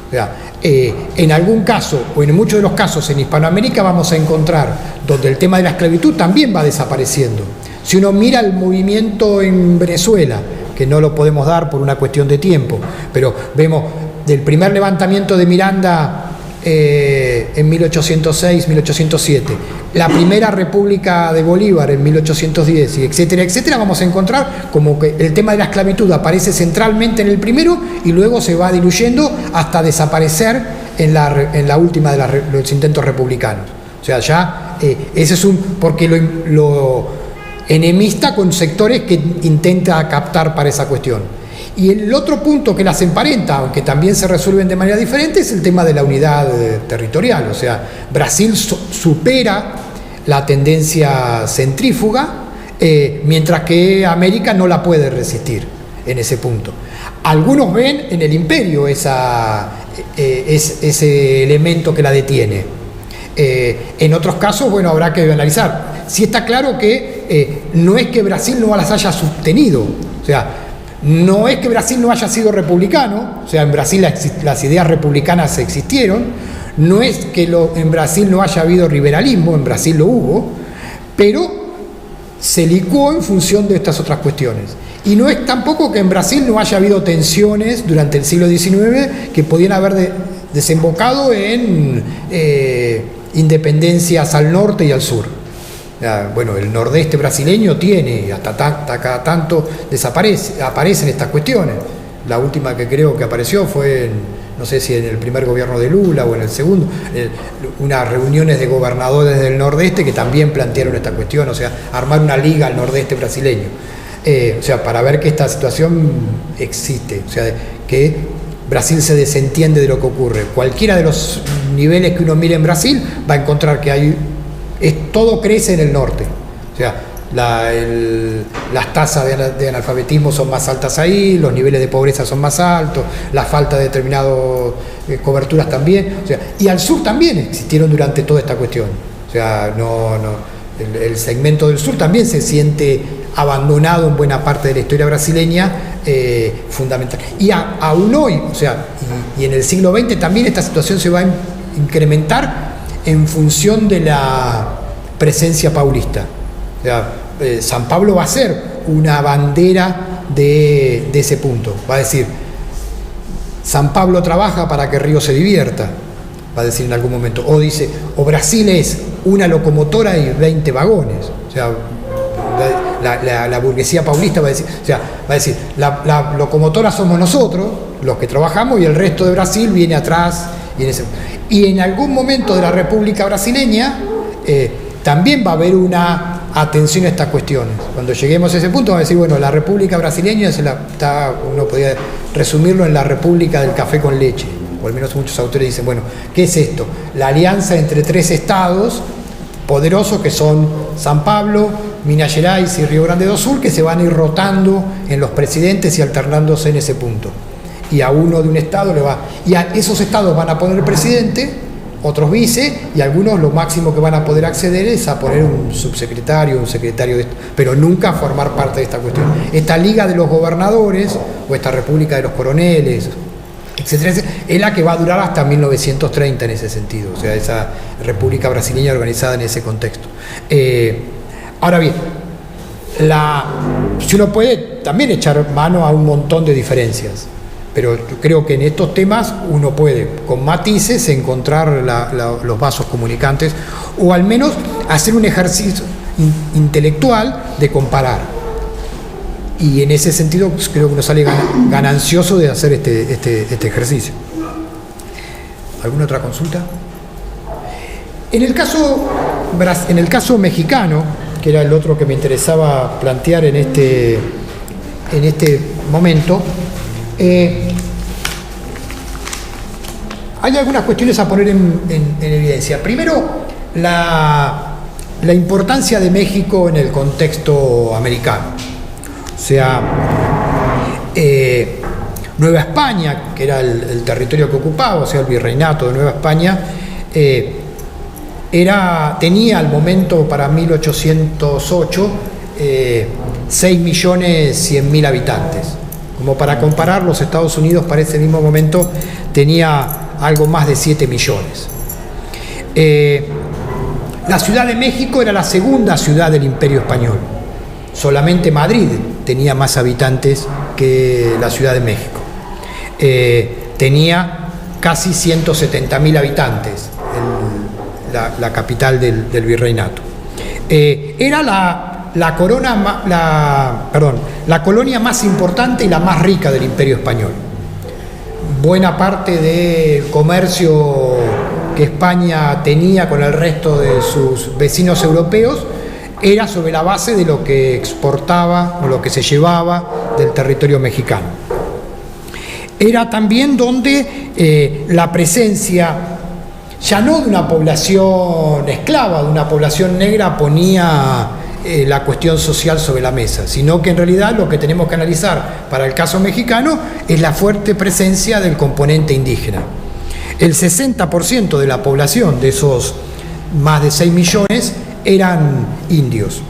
O sea, en algún caso o en muchos de los casos en Hispanoamérica vamos a encontrar donde el tema de la esclavitud también va desapareciendo. Si uno mira el movimiento en Venezuela, que no lo podemos dar por una cuestión de tiempo, pero vemos del primer levantamiento de Miranda en 1806, 1807, la primera República de Bolívar en 1810, y etcétera, etcétera, vamos a encontrar como que el tema de la esclavitud aparece centralmente en el primero y luego se va diluyendo hasta desaparecer en la última de los intentos republicanos. O sea, ya ese es porque lo enemista con sectores que intenta captar para esa cuestión. Y el otro punto que las emparenta, aunque también se resuelven de manera diferente, es el tema de la unidad territorial. O sea, Brasil supera la tendencia centrífuga, mientras que América no la puede resistir en ese punto. Algunos ven en el imperio ese elemento que la detiene. En otros casos, bueno, habrá que analizar. Sí está claro que no es que Brasil no las haya sostenido, o sea, no es que Brasil no haya sido republicano, o sea, en Brasil las ideas republicanas existieron, no es que en Brasil no haya habido liberalismo, en Brasil lo hubo, pero se licuó en función de estas otras cuestiones. Y no es tampoco que en Brasil no haya habido tensiones durante el siglo XIX que podían haber desembocado en independencias al norte y al sur. Bueno, el nordeste brasileño tiene, hasta cada tanto aparecen estas cuestiones. La última que creo que apareció fue, no sé si en el primer gobierno de Lula o en el segundo, unas reuniones de gobernadores del nordeste que también plantearon esta cuestión, o sea, armar una liga al nordeste brasileño. O sea, para ver que esta situación existe, o sea, que Brasil se desentiende de lo que ocurre. Cualquiera de los niveles que uno mire en Brasil va a encontrar que todo crece en el norte. O sea, las tasas de analfabetismo son más altas ahí, los niveles de pobreza son más altos, la falta de determinadas coberturas también. O sea, y al sur también existieron durante toda esta cuestión. O sea, el segmento del sur también se siente abandonado en buena parte de la historia brasileña, fundamental. Y aún hoy, o sea, y en el siglo XX también esta situación se va a incrementar en función de la presencia paulista. O sea, San Pablo va a ser una bandera de ese punto. Va a decir, San Pablo trabaja para que Río se divierta, va a decir en algún momento. O dice, o Brasil es una locomotora y 20 vagones. O sea, la burguesía paulista va a decir, la locomotora somos nosotros, los que trabajamos, y el resto de Brasil viene atrás. Y en algún momento de la República Brasileña también va a haber una atención a estas cuestiones. Cuando lleguemos a ese punto va a decir, bueno, la República Brasileña uno podría resumirlo en la República del café con leche, o al menos muchos autores dicen, bueno, ¿qué es esto? La alianza entre tres estados poderosos que son San Pablo, Minas Gerais y Río Grande do Sul, que se van a ir rotando en los presidentes y alternándose en ese punto. Y a uno de un estado y a esos estados van a poner presidente otros vice, y algunos lo máximo que van a poder acceder es a poner un subsecretario, un secretario, pero nunca formar parte de esta cuestión. Esta Liga de los Gobernadores, o esta República de los Coroneles, etcétera, es la que va a durar hasta 1930 en ese sentido, o sea, esa República brasileña organizada en ese contexto. Ahora bien, si uno puede también echar mano a un montón de diferencias, pero yo creo que en estos temas uno puede, con matices, encontrar los vasos comunicantes, o al menos hacer un ejercicio intelectual de comparar. Y en ese sentido creo que uno sale ganancioso de hacer este ejercicio. ¿Alguna otra consulta? En el caso mexicano, que era el otro que me interesaba plantear en este momento, hay algunas cuestiones a poner en evidencia. Primero, la importancia de México en el contexto americano. O sea, Nueva España, que era el territorio que ocupaba, o sea, el virreinato de Nueva España, tenía al momento, para 1808, 6.100.000 habitantes. Como para comparar, los Estados Unidos para ese mismo momento tenía algo más de 7 millones. La Ciudad de México era la segunda ciudad del Imperio Español. Solamente Madrid tenía más habitantes que la Ciudad de México. Tenía casi 170.000 habitantes, la capital del virreinato. Era la colonia más importante y la más rica del Imperio Español. Buena parte del comercio que España tenía con el resto de sus vecinos europeos era sobre la base de lo que exportaba o lo que se llevaba del territorio mexicano. Era también donde la presencia, ya no de una población esclava, de una población negra, ponía la cuestión social sobre la mesa, sino que en realidad lo que tenemos que analizar para el caso mexicano es la fuerte presencia del componente indígena. El 60% de la población, de esos más de 6 millones, eran indios,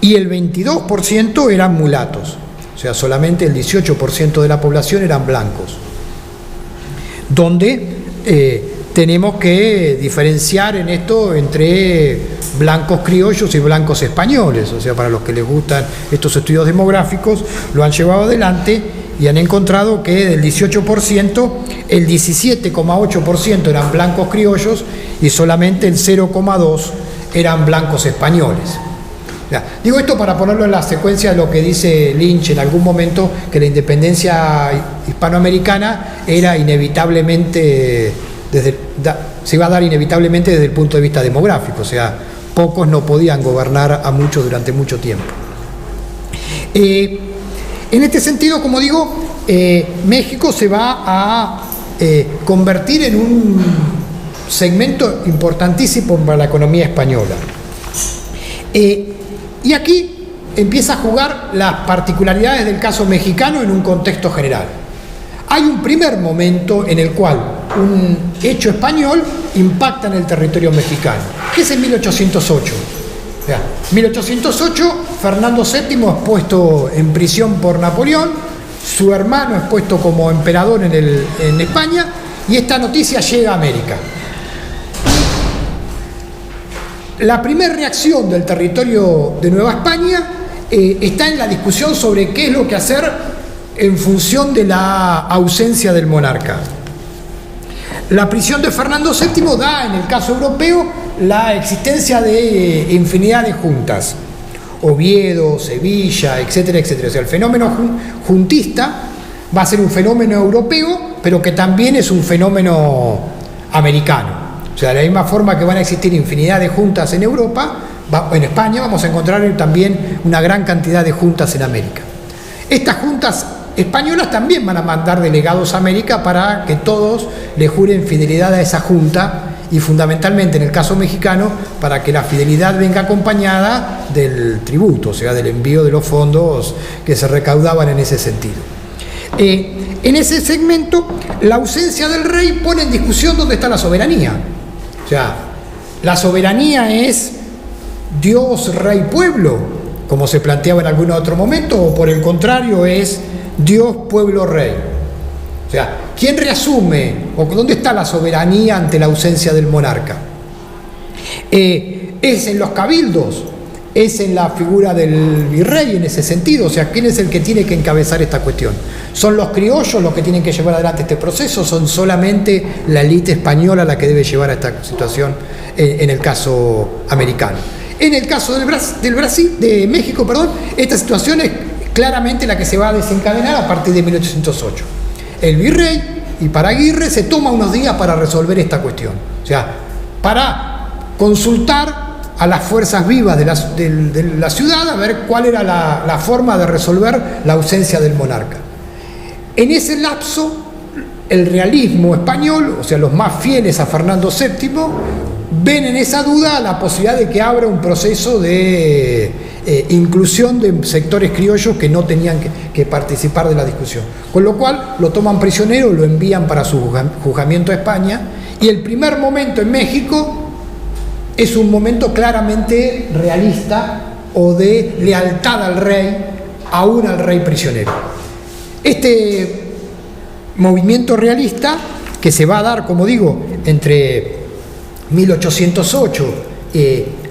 y el 22% eran mulatos, o sea, solamente el 18% de la población eran blancos, donde tenemos que diferenciar en esto entre blancos criollos y blancos españoles. O sea, para los que les gustan estos estudios demográficos, lo han llevado adelante y han encontrado que del 18%, el 17,8% eran blancos criollos y solamente el 0,2% eran blancos españoles. Digo esto para ponerlo en la secuencia de lo que dice Lynch en algún momento, que la independencia hispanoamericana era inevitablemente, se iba a dar inevitablemente desde el punto de vista demográfico, o sea, pocos no podían gobernar a muchos durante mucho tiempo. En este sentido, como digo, México se va a convertir en un segmento importantísimo para la economía española. Y aquí empieza a jugar las particularidades del caso mexicano en un contexto general. Hay un primer momento en el cual un hecho español impacta en el territorio mexicano, que es en 1808. O sea, 1808, Fernando VII es puesto en prisión por Napoleón, su hermano es puesto como emperador en España, y esta noticia llega a América. La primera reacción del territorio de Nueva España está en la discusión sobre qué es lo que hacer en función de la ausencia del monarca. La prisión de Fernando VII da, en el caso europeo, la existencia de infinidad de juntas, Oviedo, Sevilla, etcétera, etcétera. O sea, el fenómeno juntista va a ser un fenómeno europeo, pero que también es un fenómeno americano. O sea, de la misma forma que van a existir infinidad de juntas en Europa, en España vamos a encontrar también una gran cantidad de juntas en América. Estas juntas españolas también van a mandar delegados a América para que todos le juren fidelidad a esa junta, y fundamentalmente en el caso mexicano para que la fidelidad venga acompañada del tributo, o sea, del envío de los fondos que se recaudaban en ese sentido. En ese segmento, la ausencia del rey pone en discusión dónde está la soberanía. O sea, la soberanía es Dios, rey, pueblo, como se planteaba en algún otro momento, o por el contrario es Dios, pueblo, rey. O sea, ¿quién reasume o dónde está la soberanía ante la ausencia del monarca? Es en los cabildos, es en la figura del virrey en ese sentido. O sea, ¿quién es el que tiene que encabezar esta cuestión? ¿Son los criollos los que tienen que llevar adelante este proceso? ¿Son solamente la élite española la que debe llevar a esta situación en el caso americano? En el caso de México, esta situación es claramente la que se va a desencadenar a partir de 1808. El virrey Iparaguirre se toma unos días para resolver esta cuestión. O sea, para consultar a las fuerzas vivas de la ciudad a ver cuál era la forma de resolver la ausencia del monarca. En ese lapso, el realismo español, o sea, los más fieles a Fernando VII, ven en esa duda la posibilidad de que abra un proceso de inclusión de sectores criollos que no tenían que participar de la discusión. Con lo cual lo toman prisionero, lo envían para su juzgamiento a España, y el primer momento en México es un momento claramente realista o de lealtad al rey, aún al rey prisionero. Este movimiento realista, que se va a dar, como digo, entre 1808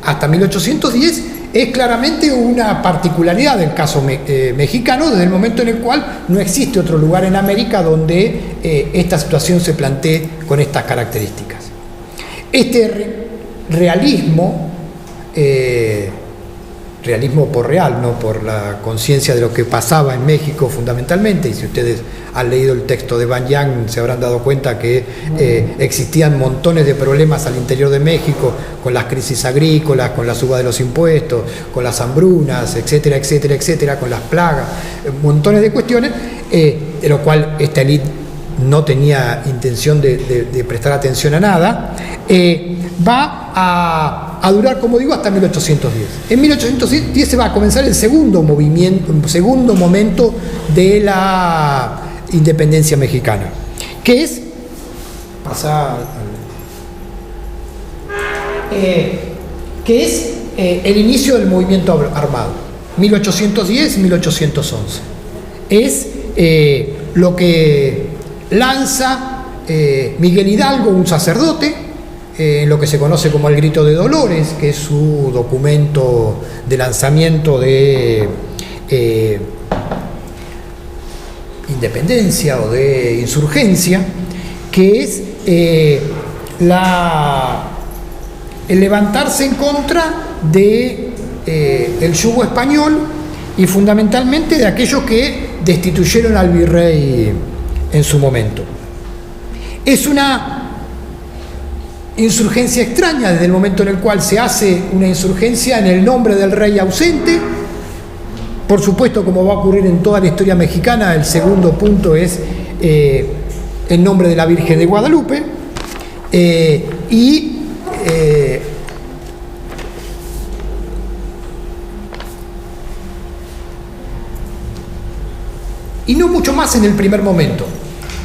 hasta 1810, es claramente una particularidad del caso mexicano, desde el momento en el cual no existe otro lugar en América donde esta situación se plantee con estas características. Este realismo, realismo por real, no por la conciencia de lo que pasaba en México fundamentalmente, y si ustedes han leído el texto de Van Yang se habrán dado cuenta que existían montones de problemas al interior de México, con las crisis agrícolas, con la suba de los impuestos, con las hambrunas, etcétera, etcétera, etcétera, con las plagas, montones de cuestiones, de lo cual esta élite no tenía intención de prestar atención a nada. Va a durar, como digo, hasta 1810. En 1810 se va a comenzar el segundo momento de la independencia mexicana, que es el inicio del movimiento armado, 1810-1811. Es lo que lanza Miguel Hidalgo, un sacerdote, lo que se conoce como el Grito de Dolores, que es su documento de lanzamiento de independencia o de insurgencia, que es el levantarse en contra de el yugo español y fundamentalmente de aquellos que destituyeron al virrey en su momento. Es una insurgencia extraña desde el momento en el cual se hace una insurgencia en el nombre del rey ausente. Por supuesto, como va a ocurrir en toda la historia mexicana, el segundo punto es en nombre de la Virgen de Guadalupe, y no mucho más en el primer momento.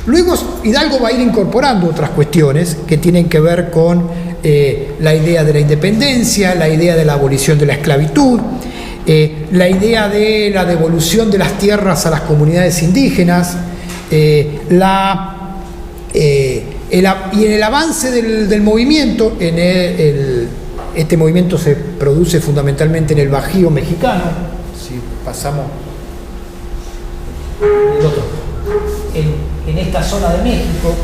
Luego Hidalgo va a ir incorporando otras cuestiones que tienen que ver con la idea de la independencia, la idea de la abolición de la esclavitud, la idea de la devolución de las tierras a las comunidades indígenas, y en el avance del movimiento, este movimiento se produce fundamentalmente en el Bajío mexicano. Si pasamos el otro, en esta zona de México,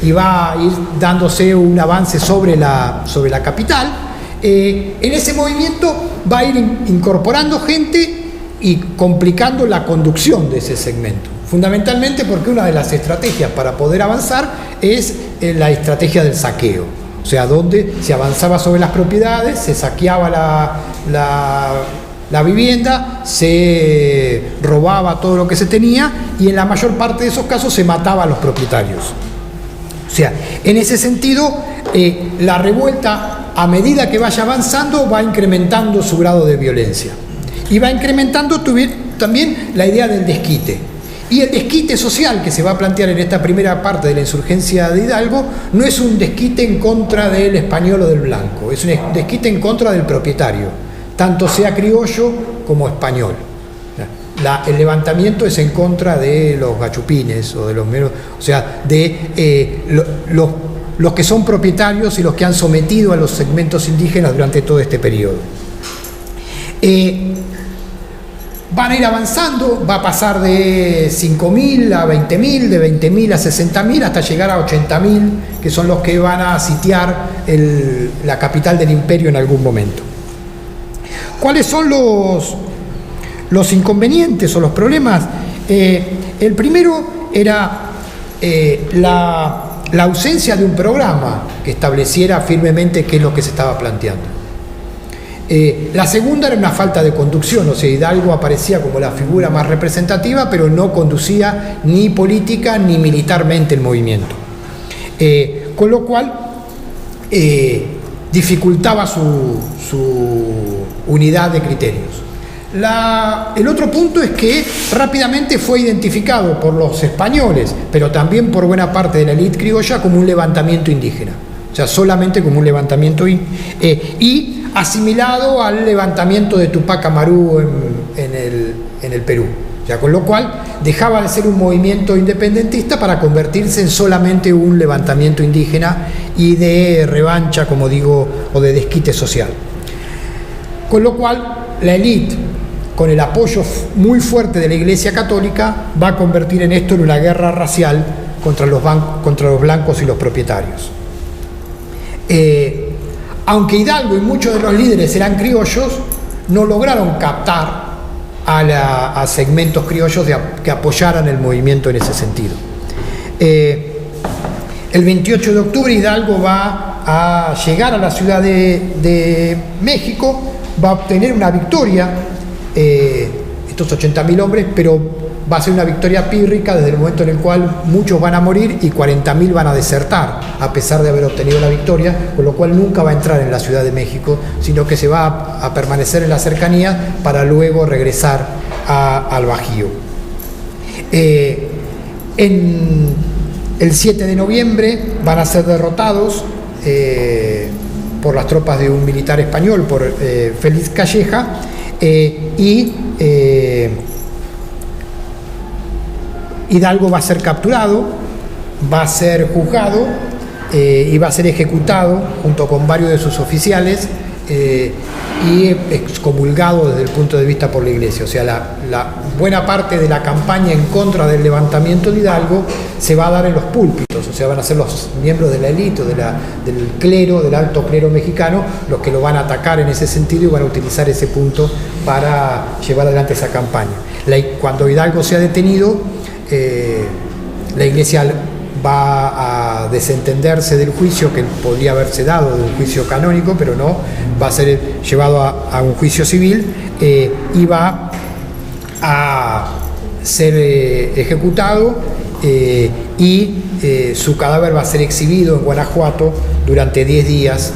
y va a ir dándose un avance sobre la capital. En ese movimiento va a ir incorporando gente y complicando la conducción de ese segmento, fundamentalmente porque una de las estrategias para poder avanzar es la estrategia del saqueo, o sea, donde se avanzaba sobre las propiedades, se saqueaba la vivienda, se robaba todo lo que se tenía y en la mayor parte de esos casos se mataba a los propietarios. O sea, en ese sentido, la revuelta, a medida que vaya avanzando, va incrementando su grado de violencia y va incrementando también la idea del desquite. Y el desquite social que se va a plantear en esta primera parte de la insurgencia de Hidalgo no es un desquite en contra del español o del blanco, es un desquite en contra del propietario, tanto sea criollo como español. El levantamiento es en contra de los gachupines o de los menos, o sea, de los que son propietarios y los que han sometido a los segmentos indígenas durante todo este periodo. Van a ir avanzando, va a pasar de 5.000 a 20.000, de 20.000 a 60.000 hasta llegar a 80.000, que son los que van a sitiar la capital del imperio en algún momento. ¿Cuáles son los inconvenientes o los problemas? El primero era la ausencia de un programa que estableciera firmemente qué es lo que se estaba planteando. La segunda era una falta de conducción, o sea, Hidalgo aparecía como la figura más representativa, pero no conducía ni política ni militarmente el movimiento. Con lo cual dificultaba su unidad de criterios. El otro punto es que rápidamente fue identificado por los españoles, pero también por buena parte de la élite criolla, como un levantamiento indígena. O sea, solamente como un levantamiento y asimilado al levantamiento de Tupac Amaru en el Perú. O sea, con lo cual dejaba de ser un movimiento independentista para convertirse en solamente un levantamiento indígena y de revancha, como digo, o de desquite social. Con lo cual la élite, con el apoyo muy fuerte de la Iglesia Católica, va a convertir en esto en una guerra racial contra los blancos y los propietarios. Aunque Hidalgo y muchos de los líderes eran criollos, no lograron captar a segmentos criollos que apoyaran el movimiento en ese sentido. El 28 de octubre Hidalgo va a llegar a la Ciudad de México, va a obtener una victoria, estos 80.000 hombres, pero va a ser una victoria pírrica desde el momento en el cual muchos van a morir y 40.000 van a desertar, a pesar de haber obtenido la victoria, con lo cual nunca va a entrar en la Ciudad de México, sino que se va a permanecer en la cercanía para luego regresar al Bajío. El 7 de noviembre van a ser derrotados por las tropas de un militar español, por Félix Calleja, Hidalgo va a ser capturado, va a ser juzgado y va a ser ejecutado junto con varios de sus oficiales y excomulgado desde el punto de vista por la Iglesia. O sea, la buena parte de la campaña en contra del levantamiento de Hidalgo se va a dar en los púlpitos, o sea, van a ser los miembros de la élite, del clero, del alto clero mexicano, los que lo van a atacar en ese sentido y van a utilizar ese punto para llevar adelante esa campaña. Cuando Hidalgo sea detenido, la Iglesia va a desentenderse del juicio que podría haberse dado, de un juicio canónico, pero no, va a ser llevado a un juicio civil y va a ser ejecutado y su cadáver va a ser exhibido en Guanajuato durante 10 días.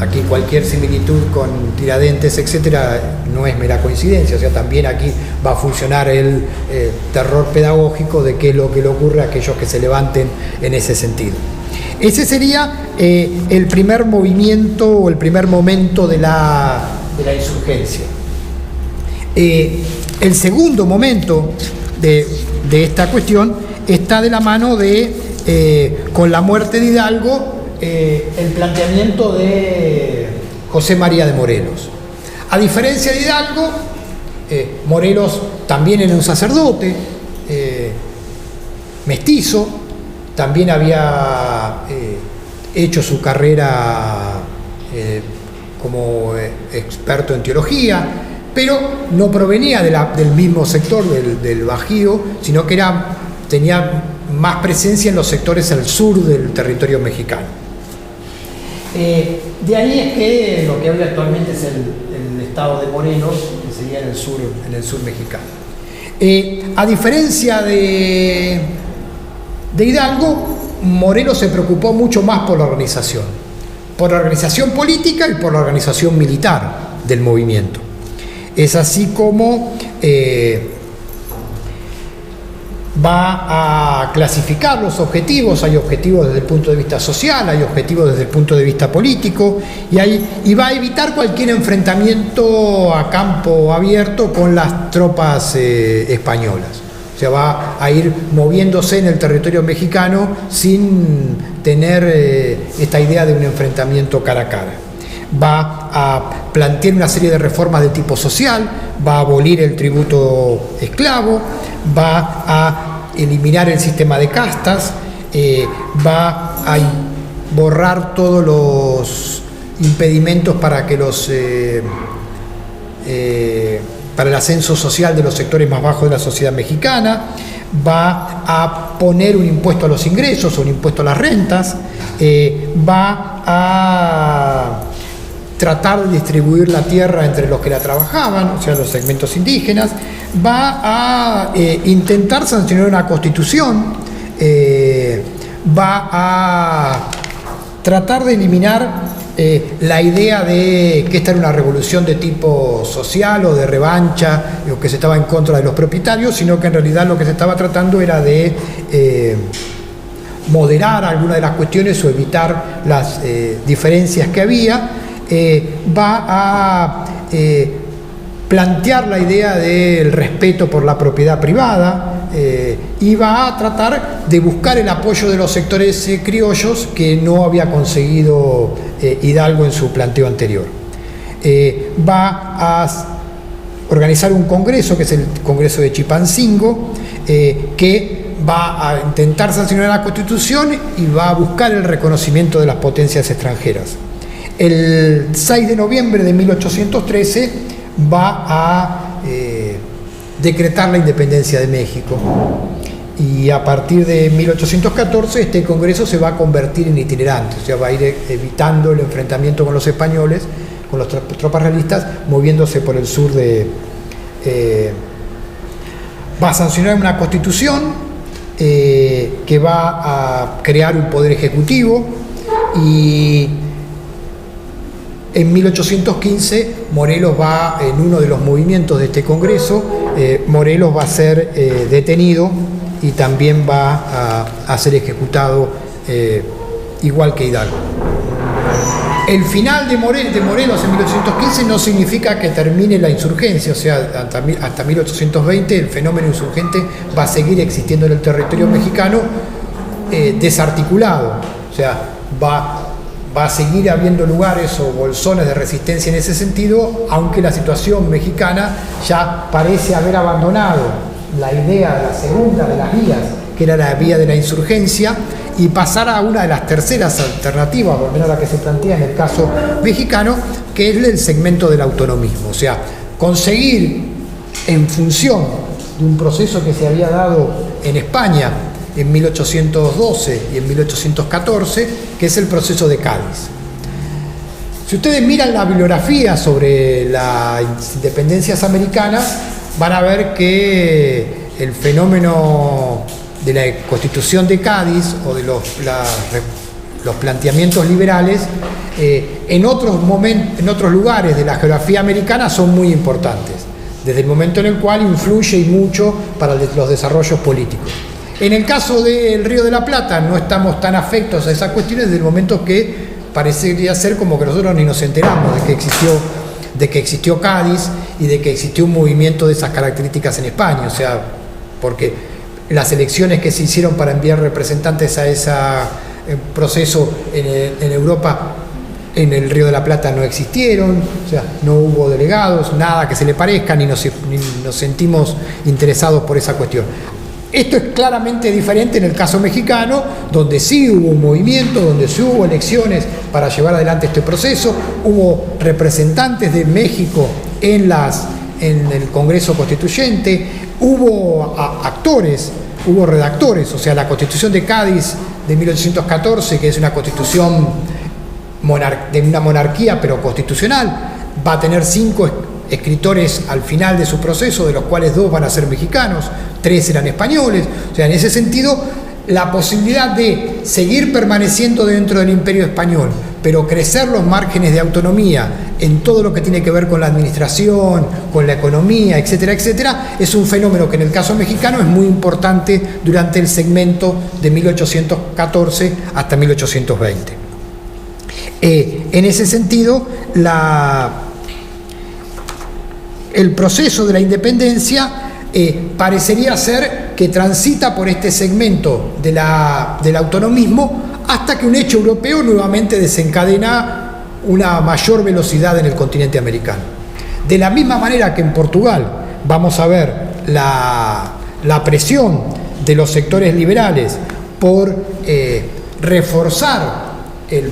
Aquí cualquier similitud con Tiradentes, etcétera, no es mera coincidencia. O sea, también aquí va a funcionar el terror pedagógico de qué es lo que le ocurre a aquellos que se levanten en ese sentido. Ese sería el primer movimiento o el primer momento de la insurgencia. El segundo momento de esta cuestión está de la mano con la muerte de Hidalgo, el planteamiento de José María de Morelos. A diferencia de Hidalgo, Morelos también era un sacerdote, mestizo, también había hecho su carrera como experto en teología, pero no provenía del mismo sector del Bajío, sino que tenía más presencia en los sectores al sur del territorio mexicano. De ahí es que lo que hoy actualmente es el estado de Morelos, que sería en el sur mexicano. A diferencia de Hidalgo, Morelos se preocupó mucho más por la organización política y por la organización militar del movimiento. Es así como va a clasificar los objetivos. Hay objetivos desde el punto de vista social, hay objetivos desde el punto de vista político, y va a evitar cualquier enfrentamiento a campo abierto con las tropas españolas. O sea, va a ir moviéndose en el territorio mexicano sin tener esta idea de un enfrentamiento cara a cara. Va a plantear una serie de reformas de tipo social, va a abolir el tributo esclavo, va a eliminar el sistema de castas, va a borrar todos los impedimentos para que para el ascenso social de los sectores más bajos de la sociedad mexicana, va a poner un impuesto a los ingresos, un impuesto a las rentas, va a tratar de distribuir la tierra entre los que la trabajaban, o sea, los segmentos indígenas, va a intentar sancionar una constitución, va a tratar de eliminar la idea de que esta era una revolución de tipo social o de revancha, o que se estaba en contra de los propietarios, sino que en realidad lo que se estaba tratando era de moderar algunas de las cuestiones o evitar las diferencias que había. Va a plantear la idea del respeto por la propiedad privada, y va a tratar de buscar el apoyo de los sectores criollos que no había conseguido Hidalgo en su planteo anterior. Va a organizar un congreso, que es el Congreso de Chilpancingo, que va a intentar sancionar la Constitución y va a buscar el reconocimiento de las potencias extranjeras. El 6 de noviembre de 1813 va a decretar la independencia de México, y a partir de 1814 este Congreso se va a convertir en itinerante, o sea, va a ir evitando el enfrentamiento con los españoles, con las tropas realistas, moviéndose por el sur va a sancionar una constitución que va a crear un poder ejecutivo, y en 1815 Morelos va, en uno de los movimientos de este Congreso, Morelos va a ser detenido y también va a ser ejecutado igual que Hidalgo. El final de Morelos en 1815 no significa que termine la insurgencia, o sea, hasta 1820 el fenómeno insurgente va a seguir existiendo en el territorio mexicano, desarticulado, o sea, va a seguir habiendo lugares o bolsones de resistencia en ese sentido, aunque la situación mexicana ya parece haber abandonado la idea de la segunda de las vías, que era la vía de la insurgencia, y pasar a una de las terceras alternativas, por lo menos la que se plantea en el caso mexicano, que es el segmento del autonomismo, o sea, conseguir, en función de un proceso que se había dado en España en 1812 y en 1814, que es el proceso de Cádiz. Si ustedes miran la bibliografía sobre las independencias americanas, van a ver que el fenómeno de la Constitución de Cádiz o de los planteamientos liberales en otros lugares de la geografía americana son muy importantes, desde el momento en el cual influye y mucho para los desarrollos políticos. En el caso del Río de la Plata no estamos tan afectos a esas cuestiones desde el momento que parecería ser como que nosotros ni nos enteramos de que existió Cádiz y de que existió un movimiento de esas características en España, o sea, porque las elecciones que se hicieron para enviar representantes a ese proceso en Europa, en el Río de la Plata no existieron, o sea, no hubo delegados, nada que se le parezca, ni nos sentimos interesados por esa cuestión. Esto es claramente diferente en el caso mexicano, donde sí hubo un movimiento, donde sí hubo elecciones para llevar adelante este proceso, hubo representantes de México en el Congreso Constituyente, hubo actores, hubo redactores, o sea, la Constitución de Cádiz de 1814, que es una constitución de una monarquía pero constitucional, va a tener 5 escritores al final de su proceso, de los cuales 2 van a ser mexicanos, 3 eran españoles, o sea, en ese sentido, la posibilidad de seguir permaneciendo dentro del Imperio Español, pero crecer los márgenes de autonomía en todo lo que tiene que ver con la administración, con la economía, etcétera, etcétera, es un fenómeno que en el caso mexicano es muy importante durante el segmento de 1814 hasta 1820. En ese sentido, el proceso de la independencia parecería ser que transita por este segmento del autonomismo hasta que un hecho europeo nuevamente desencadena una mayor velocidad en el continente americano. De la misma manera que en Portugal vamos a ver la presión de los sectores liberales por reforzar el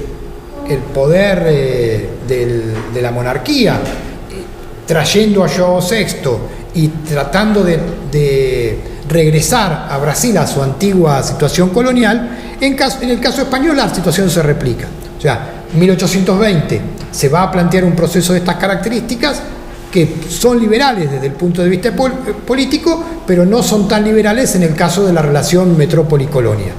poder de la monarquía, trayendo a João VI y tratando de regresar a Brasil a su antigua situación colonial, en el caso español la situación se replica. O sea, en 1820 se va a plantear un proceso de estas características que son liberales desde el punto de vista político, pero no son tan liberales en el caso de la relación metrópoli-colonia.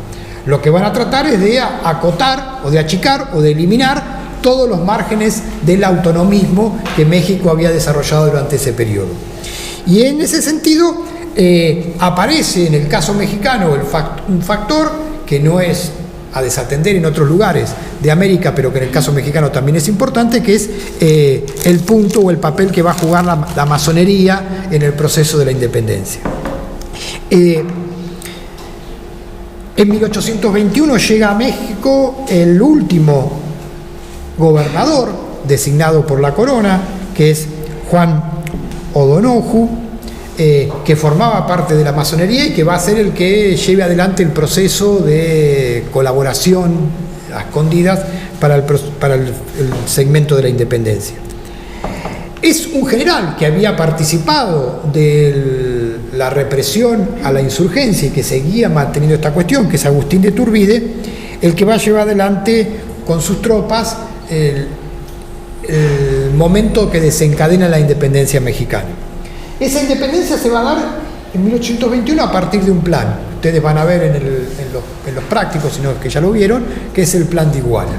Lo que van a tratar es de acotar o de achicar o de eliminar todos los márgenes del autonomismo que México había desarrollado durante ese periodo. Y en ese sentido aparece en el caso mexicano un factor que no es a desatender en otros lugares de América, pero que en el caso mexicano también es importante, que es el punto o el papel que va a jugar la masonería en el proceso de la independencia. En 1821 llega a México el último gobernador designado por la corona, que es Juan O'Donoghue, que formaba parte de la masonería y que va a ser el que lleve adelante el proceso de colaboración a escondidas para el segmento de la independencia. Es un general que había participado de la represión a la insurgencia y que seguía manteniendo esta cuestión, que es Agustín de Iturbide, el que va a llevar adelante con sus tropas el momento que desencadena la independencia mexicana. Esa independencia se va a dar en 1821 a partir de un plan. Ustedes van a ver en los prácticos, sino que ya lo vieron, que es el Plan de Iguala.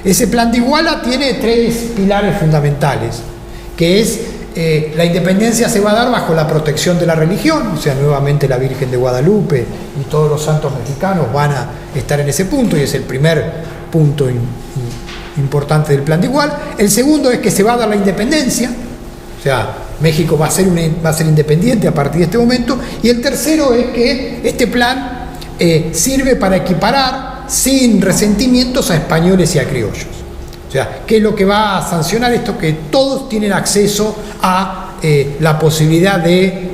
Ese Plan de Iguala tiene 3 pilares fundamentales, que es la independencia se va a dar bajo la protección de la religión, o sea, nuevamente la Virgen de Guadalupe y todos los santos mexicanos van a estar en ese punto, y es el primer punto importante del Plan de Iguala. El segundo es que se va a dar la independencia, o sea, México va a ser independiente a partir de este momento. Y el tercero es que este plan sirve para equiparar sin resentimientos a españoles y a criollos. O sea, ¿qué es lo que va a sancionar esto? Que todos tienen acceso a la posibilidad de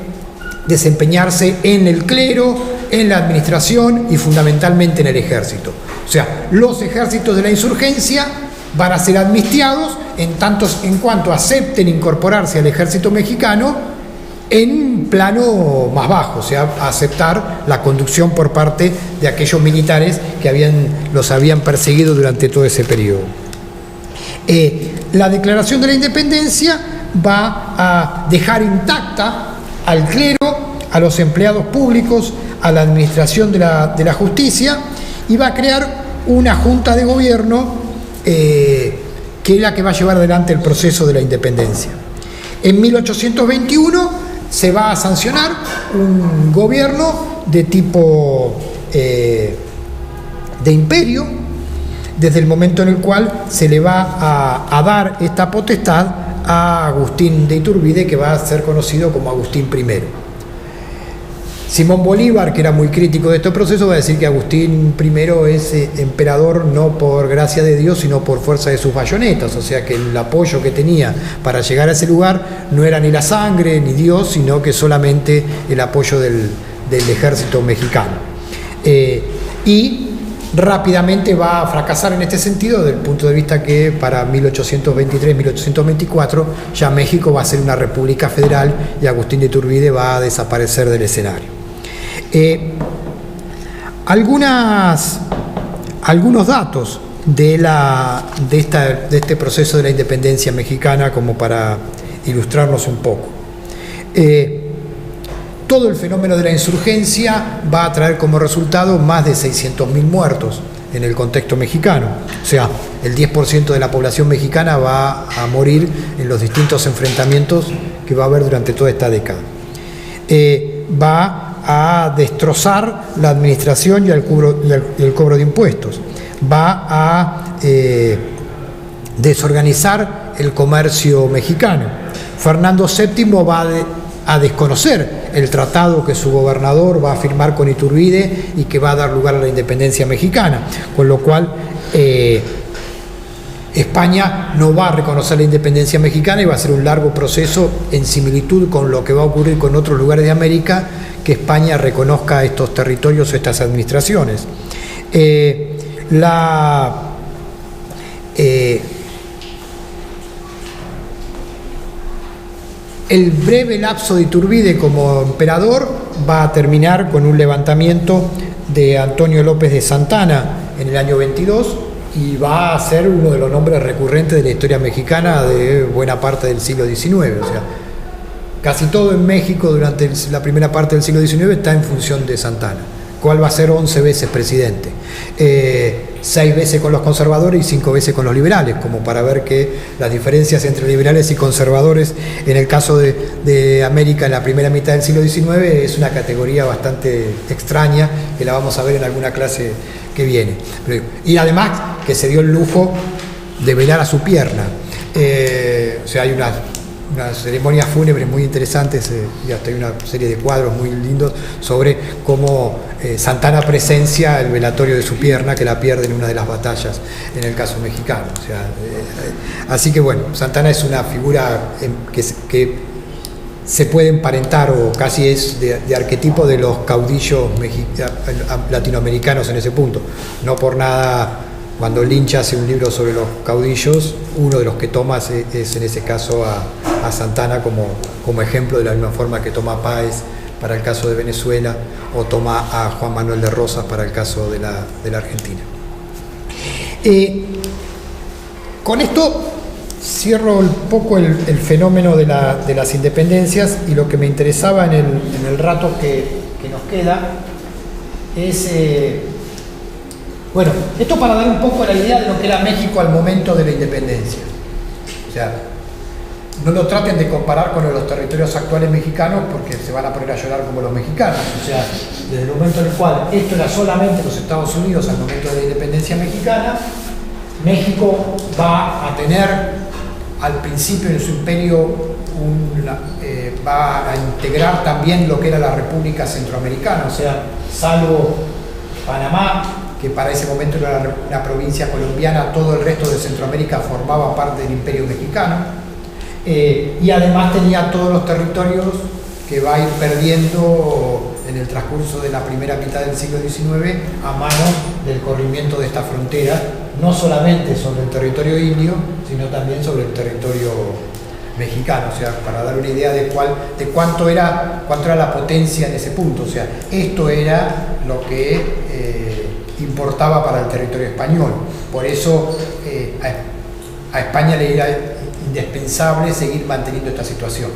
desempeñarse en el clero, en la administración y fundamentalmente en el ejército. O sea, los ejércitos de la insurgencia van a ser amnistiados en cuanto acepten incorporarse al ejército mexicano en plano más bajo, o sea, aceptar la conducción por parte de aquellos militares que los habían perseguido durante todo ese periodo. La declaración de la independencia va a dejar intacta al clero, a los empleados públicos, a la administración de la justicia, y va a crear una junta de gobierno que es la que va a llevar adelante el proceso de la independencia. En 1821 se va a sancionar un gobierno de tipo de imperio, desde el momento en el cual se le va a dar esta potestad a Agustín de Iturbide, que va a ser conocido como Agustín I. Simón Bolívar, que era muy crítico de este proceso, va a decir que Agustín I es emperador no por gracia de Dios, sino por fuerza de sus bayonetas, o sea que el apoyo que tenía para llegar a ese lugar no era ni la sangre ni Dios, sino que solamente el apoyo del ejército mexicano. Y rápidamente va a fracasar en este sentido, desde el punto de vista que para 1823-1824 ya México va a ser una república federal y Agustín de Iturbide va a desaparecer del escenario. Algunos datos de este proceso de la independencia mexicana, como para ilustrarnos un poco. Todo el fenómeno de la insurgencia va a traer como resultado más de 600.000 muertos en el contexto mexicano. O sea, el 10% de la población mexicana va a morir en los distintos enfrentamientos que va a haber durante toda esta década. Va a destrozar la administración y el cobro de impuestos. Va a desorganizar el comercio mexicano. Fernando VII va a desconocer el tratado que su gobernador va a firmar con Iturbide y que va a dar lugar a la independencia mexicana, con lo cual España no va a reconocer la independencia mexicana y va a ser un largo proceso en similitud con lo que va a ocurrir con otros lugares de América, que España reconozca estos territorios, estas administraciones. El breve lapso de Iturbide como emperador va a terminar con un levantamiento de Antonio López de Santana en el año 22 y va a ser uno de los nombres recurrentes de la historia mexicana de buena parte del siglo XIX. O sea, casi todo en México durante la primera parte del siglo XIX está en función de Santana, cual va a ser 11 veces presidente, 6 veces con los conservadores y 5 veces con los liberales, como para ver que las diferencias entre liberales y conservadores en el caso de América en la primera mitad del siglo XIX es una categoría bastante extraña, que la vamos a ver en alguna clase que viene. Y además que se dio el lujo de velar a su pierna. O sea, hay unas ceremonias fúnebres muy interesantes y hasta hay una serie de cuadros muy lindos sobre cómo Santana presencia el velatorio de su pierna, que la pierde en una de las batallas en el caso mexicano. O sea, así que bueno, Santana es una figura que se puede emparentar o casi es de arquetipo de los caudillos latinoamericanos en ese punto. No por nada, cuando Lynch hace un libro sobre los caudillos, uno de los que toma es en ese caso a Santana como ejemplo, de la misma forma que toma a Páez para el caso de Venezuela o toma a Juan Manuel de Rosas para el caso de la Argentina. Con esto cierro un poco el fenómeno de las independencias, y lo que me interesaba en el rato que nos queda es... bueno, esto para dar un poco la idea de lo que era México al momento de la independencia. O sea, no lo traten de comparar con los territorios actuales mexicanos porque se van a poner a llorar como los mexicanos. O sea, desde el momento en el cual esto era solamente los Estados Unidos al momento de la independencia mexicana, México va a tener al principio de su imperio va a integrar también lo que era la República Centroamericana, o sea, salvo Panamá, que para ese momento era una provincia colombiana, todo el resto de Centroamérica formaba parte del Imperio Mexicano, y además tenía todos los territorios que va a ir perdiendo en el transcurso de la primera mitad del siglo XIX a manos del corrimiento de esta frontera, no solamente sobre el territorio indio, sino también sobre el territorio mexicano. O sea, para dar una idea de cuánto era la potencia en ese punto. O sea, esto era lo que importaba para el territorio español. Por eso a España le era indispensable seguir manteniendo esta situación.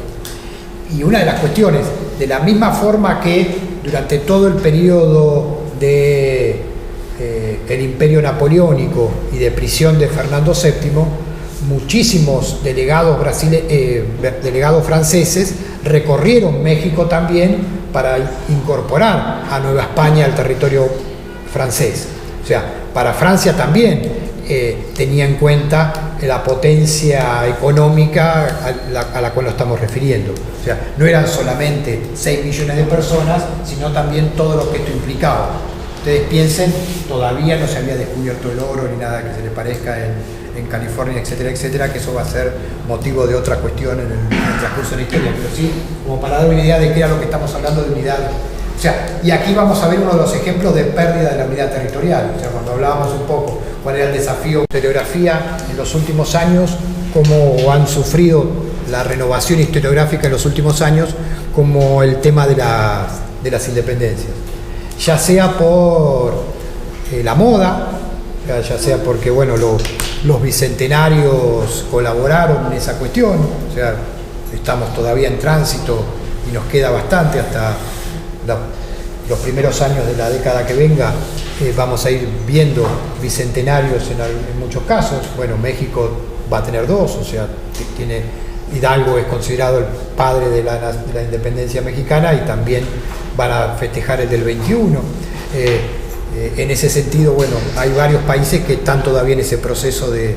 Y una de las cuestiones, de la misma forma que durante todo el periodo de el Imperio Napoleónico y de prisión de Fernando VII, muchísimos delegados franceses recorrieron México también para incorporar a Nueva España al territorio francés. O sea, para Francia también tenía en cuenta la potencia económica a la cual nos estamos refiriendo. O sea, no eran solamente 6 millones de personas, sino también todo lo que esto implicaba. Ustedes piensen, todavía no se había descubierto el oro ni nada que se le parezca en California, etcétera, etcétera, que eso va a ser motivo de otra cuestión en el transcurso de la historia, pero sí, como para dar una idea de qué era lo que estamos hablando de unidad. O sea, y aquí vamos a ver uno de los ejemplos de pérdida de la unidad territorial. O sea, cuando hablábamos un poco cuál era el desafío de la historiografía en los últimos años, cómo han sufrido la renovación historiográfica en los últimos años, como el tema de las independencias. Ya sea por la moda, ya sea porque, bueno, los bicentenarios colaboraron en esa cuestión. O sea, estamos todavía en tránsito y nos queda bastante hasta los primeros años de la década que venga vamos a ir viendo bicentenarios en muchos casos. Bueno, México va a tener 2, o sea, Hidalgo es considerado el padre de la independencia mexicana y también van a festejar el del 21. En ese sentido, bueno, hay varios países que están todavía en ese proceso de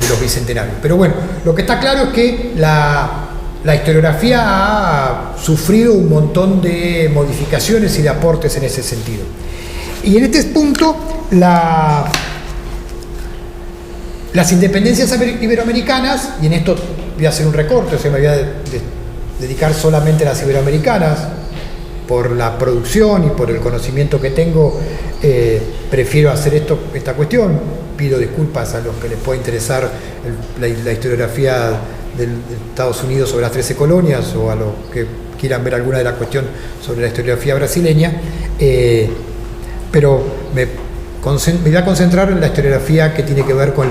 los bicentenarios. Pero bueno, lo que está claro es que la historiografía ha sufrido un montón de modificaciones y de aportes en ese sentido. Y en este punto, las independencias iberoamericanas, y en esto voy a hacer un recorte, o sea, me voy a dedicar solamente a las iberoamericanas, por la producción y por el conocimiento que tengo, prefiero hacer esta cuestión. Pido disculpas a los que les pueda interesar la historiografía de Estados Unidos sobre las 13 colonias, o a los que quieran ver alguna de la cuestión sobre la historiografía brasileña, pero me voy a concentrar en la historiografía que tiene que ver con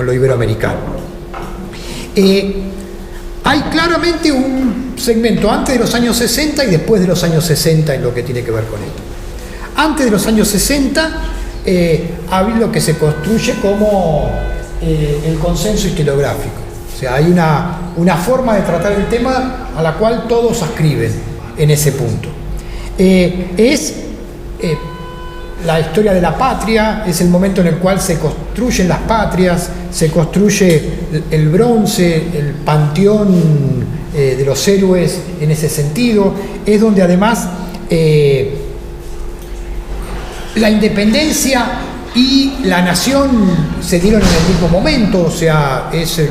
lo iberoamericano. Hay claramente un segmento antes de los años 60 y después de los años 60 en lo que tiene que ver con esto. Antes de los años 60 hay lo que se construye como el consenso historiográfico. O sea, hay una forma de tratar el tema a la cual todos ascriben en ese punto. La historia de la patria, es el momento en el cual se construyen las patrias, se construye el bronce, el panteón de los héroes en ese sentido. Es donde además la independencia y la nación se dieron en el mismo momento, o sea, es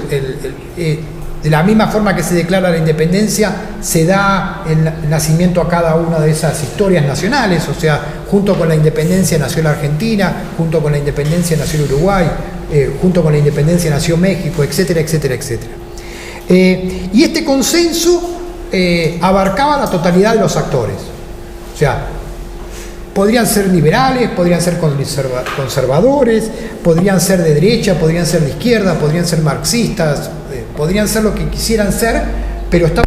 de la misma forma que se declara la independencia, se da el nacimiento a cada una de esas historias nacionales, o sea, junto con la independencia nació la Argentina, junto con la independencia nació el Uruguay, junto con la independencia nació México, etcétera, etcétera, etcétera. Y este consenso abarcaba la totalidad de los actores, o sea, podrían ser liberales, podrían ser conservadores, podrían ser de derecha, podrían ser de izquierda, podrían ser marxistas, podrían ser lo que quisieran ser, pero la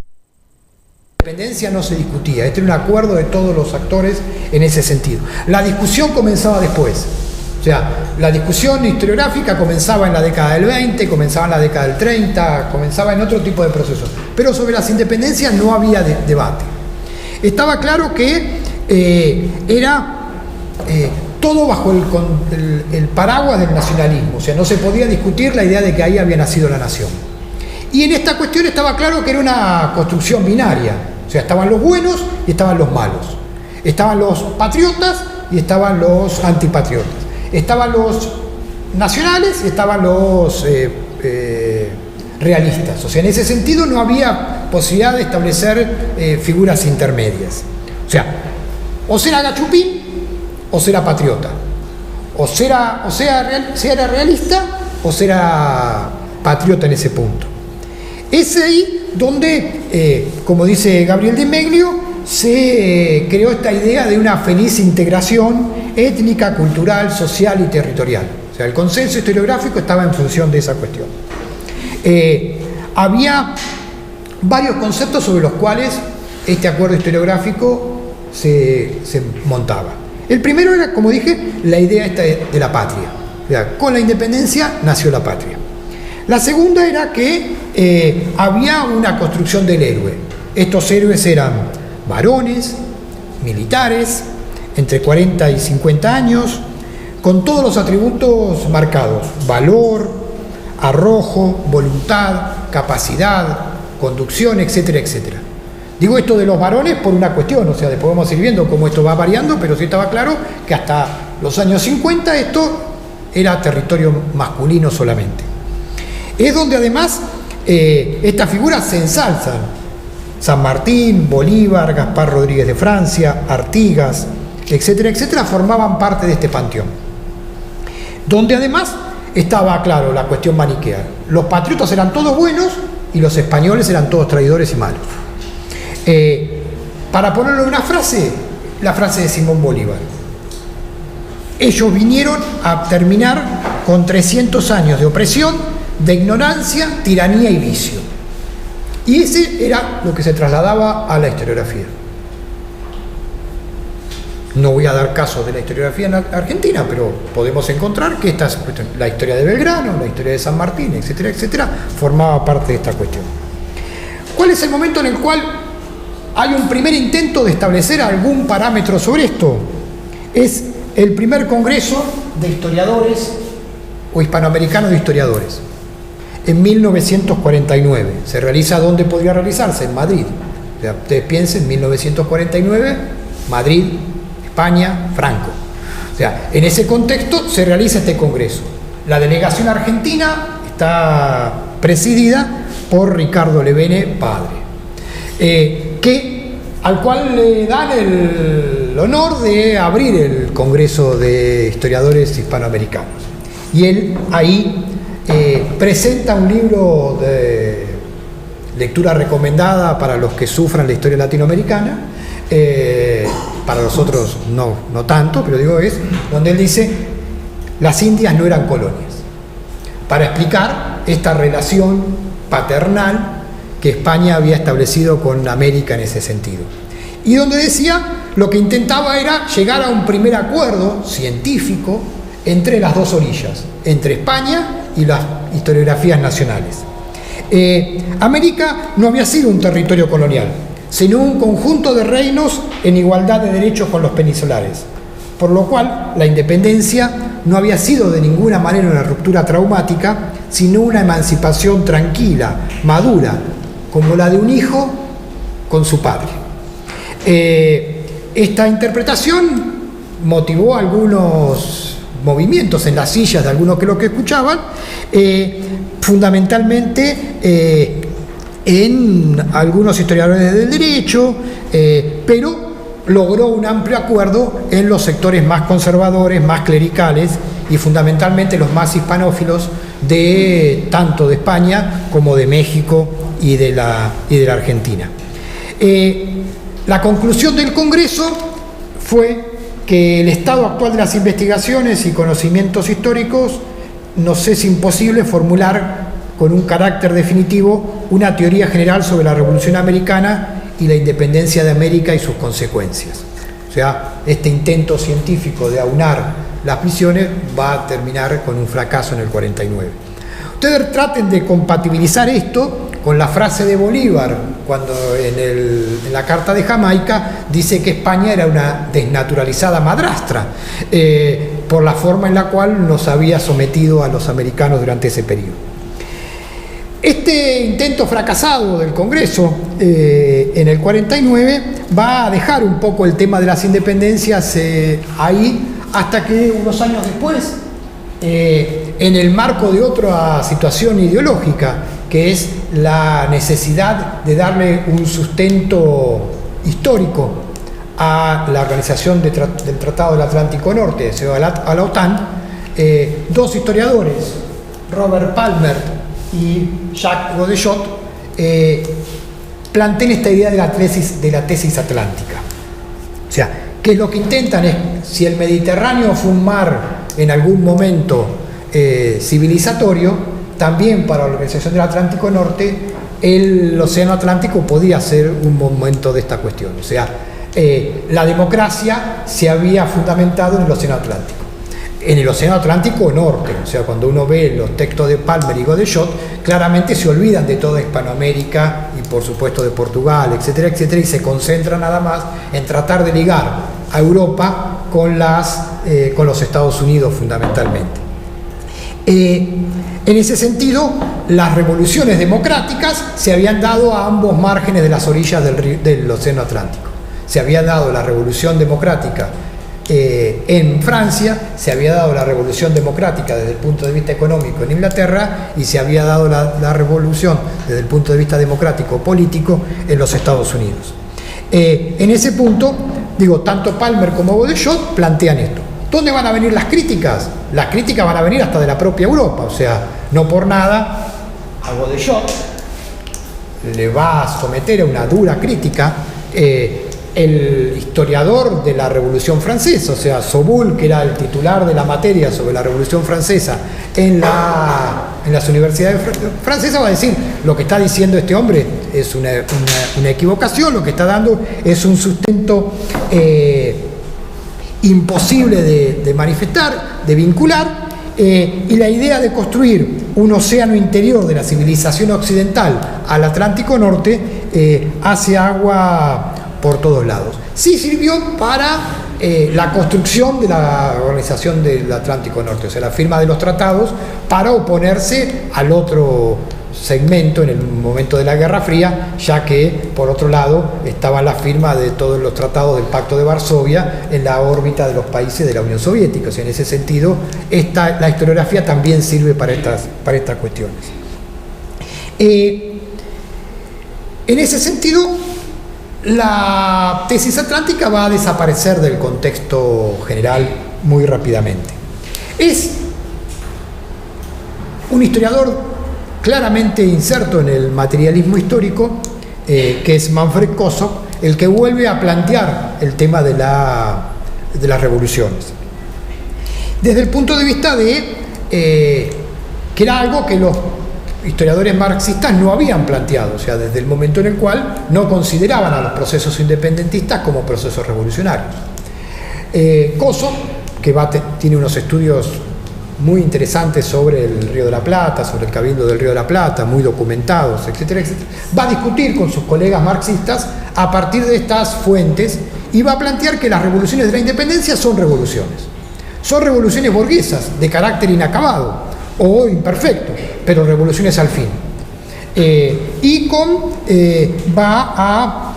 independencia no se discutía. Este era un acuerdo de todos los actores en ese sentido. La discusión comenzaba después. O sea, la discusión historiográfica comenzaba en la década del 20, comenzaba en la década del 30, comenzaba en otro tipo de procesos. Pero sobre las independencias no había debate. Estaba claro que era todo bajo el paraguas del nacionalismo, o sea, no se podía discutir la idea de que ahí había nacido la nación. Y en esta cuestión estaba claro que era una construcción binaria, o sea, estaban los buenos y estaban los malos, estaban los patriotas y estaban los antipatriotas, estaban los nacionales y estaban los realistas, o sea, en ese sentido no había posibilidad de establecer figuras intermedias, o sea, o será gachupín o será patriota, o era realista o será patriota en ese punto. Es ahí donde, como dice Gabriel de Meglio, se creó esta idea de una feliz integración étnica, cultural, social y territorial. O sea, el consenso historiográfico estaba en función de esa cuestión. Había varios conceptos sobre los cuales este acuerdo historiográfico se montaba. El primero era, como dije, la idea esta de la patria. O sea, con la independencia nació la patria. La segunda era que había una construcción del héroe. Estos héroes eran varones, militares, entre 40 y 50 años, con todos los atributos marcados: valor, arrojo, voluntad, capacidad, conducción, etcétera, etcétera. Digo esto de los varones por una cuestión, o sea, después vamos a ir viendo cómo esto va variando, pero sí estaba claro que hasta los años 50 esto era territorio masculino solamente. Es donde además estas figuras se ensalzan. San Martín, Bolívar, Gaspar Rodríguez de Francia, Artigas, etcétera, etcétera, formaban parte de este panteón. Donde además estaba claro la cuestión maniquea. Los patriotas eran todos buenos y los españoles eran todos traidores y malos. Para ponerlo en una frase, la frase de Simón Bolívar: ellos vinieron a terminar con 300 años de opresión, de ignorancia, tiranía y vicio. Y ese era lo que se trasladaba a la historiografía. No voy a dar caso de la historiografía en Argentina, pero podemos encontrar que la historia de Belgrano, la historia de San Martín, etcétera, etcétera, formaba parte de esta cuestión. ¿Cuál es el momento en el cual hay un primer intento de establecer algún parámetro sobre esto? Es el primer congreso de historiadores o hispanoamericanos de historiadores, en 1949. Se realiza donde podría realizarse, en Madrid. O sea, ustedes piensen, 1949, Madrid, España, Franco. O sea, en ese contexto se realiza este congreso. La delegación argentina está presidida por Ricardo Levene, padre, al cual le dan el honor de abrir el Congreso de Historiadores Hispanoamericanos. Y él ahí presenta un libro de lectura recomendada para los que sufran la historia latinoamericana, para los otros no tanto, pero digo, es donde él dice: las Indias no eran colonias, para explicar esta relación paternal que España había establecido con América en ese sentido. Y donde decía, lo que intentaba era llegar a un primer acuerdo científico entre las dos orillas, entre España y las historiografías nacionales. América no había sido un territorio colonial, sino un conjunto de reinos en igualdad de derechos con los peninsulares, por lo cual la independencia no había sido de ninguna manera una ruptura traumática, sino una emancipación tranquila, madura, como la de un hijo con su padre. Esta interpretación motivó algunos movimientos en las sillas de algunos que lo que escuchaban, fundamentalmente en algunos historiadores del derecho, pero logró un amplio acuerdo en los sectores más conservadores, más clericales y fundamentalmente los más hispanófilos tanto de España como de México y de la Argentina. La conclusión del Congreso fue que el estado actual de las investigaciones y conocimientos históricos nos es imposible formular con un carácter definitivo una teoría general sobre la Revolución Americana y la independencia de América y sus consecuencias. O sea, este intento científico de aunar las visiones va a terminar con un fracaso en el 49. Ustedes traten de compatibilizar esto con la frase de Bolívar, cuando en la Carta de Jamaica dice que España era una desnaturalizada madrastra, por la forma en la cual nos había sometido a los americanos durante ese periodo. Este intento fracasado del Congreso en el 49 va a dejar un poco el tema de las independencias ahí, hasta que unos años después, en el marco de otra situación ideológica, que es la necesidad de darle un sustento histórico a la organización del Tratado del Atlántico Norte, a la OTAN, dos historiadores, Robert Palmer y Jacques Godechot, plantean esta idea de la tesis atlántica. O sea, que lo que intentan es, si el Mediterráneo fue un mar en algún momento civilizatorio, también para la Organización del Atlántico Norte, el Océano Atlántico podía ser un momento de esta cuestión. O sea, la democracia se había fundamentado en el Océano Atlántico. En el Océano Atlántico Norte, o sea, cuando uno ve los textos de Palmer y Godechot, claramente se olvidan de toda Hispanoamérica y por supuesto de Portugal, etcétera, etcétera, y se concentran nada más en tratar de ligar a Europa con los Estados Unidos fundamentalmente. En ese sentido, las revoluciones democráticas se habían dado a ambos márgenes de las orillas del Océano Atlántico. Se había dado la revolución democrática en Francia, se había dado la revolución democrática desde el punto de vista económico en Inglaterra y se había dado la revolución desde el punto de vista democrático político en los Estados Unidos. En ese punto, tanto Palmer como Godechot plantean esto. ¿Dónde van a venir las críticas? Las críticas van a venir hasta de la propia Europa, o sea, no por nada a Godechot le va a someter a una dura crítica el historiador de la Revolución Francesa, o sea, Soboul, que era el titular de la materia sobre la Revolución Francesa en las universidades francesas, va a decir: lo que está diciendo este hombre es una equivocación, lo que está dando es un sustento imposible de manifestar, de vincular, y la idea de construir un océano interior de la civilización occidental al Atlántico Norte hace agua por todos lados. Sí sirvió para la construcción de la Organización del Atlántico Norte, o sea, la firma de los tratados para oponerse al otro segmento en el momento de la Guerra Fría, ya que por otro lado estaba la firma de todos los tratados del Pacto de Varsovia en la órbita de los países de la Unión Soviética. O sea, en ese sentido la historiografía también sirve para estas cuestiones. En ese sentido, la tesis atlántica va a desaparecer del contexto general muy rápidamente. Es un historiador claramente inserto en el materialismo histórico, que es Manfred Kossoff, el que vuelve a plantear el tema de las revoluciones. Desde el punto de vista de que era algo que los historiadores marxistas no habían planteado, o sea, desde el momento en el cual no consideraban a los procesos independentistas como procesos revolucionarios. Kossoff, que tiene unos estudios muy interesantes sobre el Río de la Plata, sobre el Cabildo del Río de la Plata, muy documentados, etcétera, etcétera, va a discutir con sus colegas marxistas a partir de estas fuentes y va a plantear que las revoluciones de la independencia son revoluciones burguesas de carácter inacabado o imperfecto, pero revoluciones al fin. Va a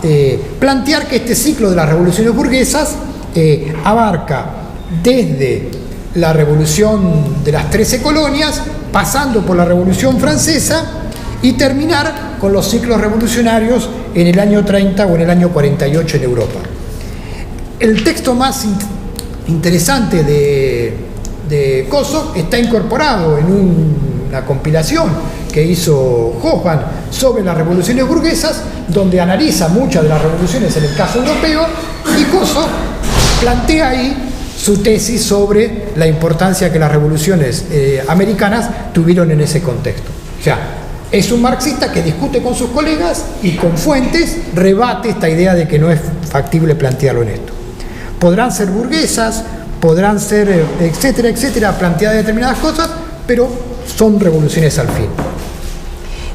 plantear que este ciclo de las revoluciones burguesas abarca desde la revolución de las 13 colonias, pasando por la Revolución Francesa y terminar con los ciclos revolucionarios en el año 30 o en el año 48 en Europa. El texto más interesante de Kossoff está incorporado en una compilación que hizo Hoffman sobre las revoluciones burguesas, donde analiza muchas de las revoluciones en el caso europeo, y Kossoff plantea ahí su tesis sobre la importancia que las revoluciones americanas tuvieron en ese contexto. O sea, es un marxista que discute con sus colegas y con fuentes rebate esta idea de que no es factible plantearlo en esto. Podrán ser burguesas, podrán ser, etcétera, etcétera, planteadas determinadas cosas, pero son revoluciones al fin.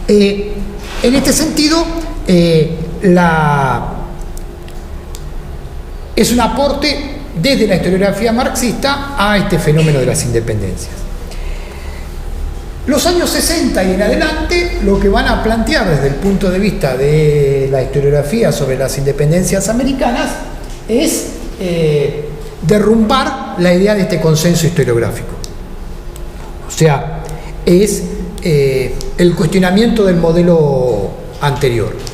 En este sentido, es un aporte desde la historiografía marxista a este fenómeno de las independencias. Los años 60 y en adelante lo que van a plantear desde el punto de vista de la historiografía sobre las independencias americanas es derrumbar la idea de este consenso historiográfico. O sea, es el cuestionamiento del modelo anterior.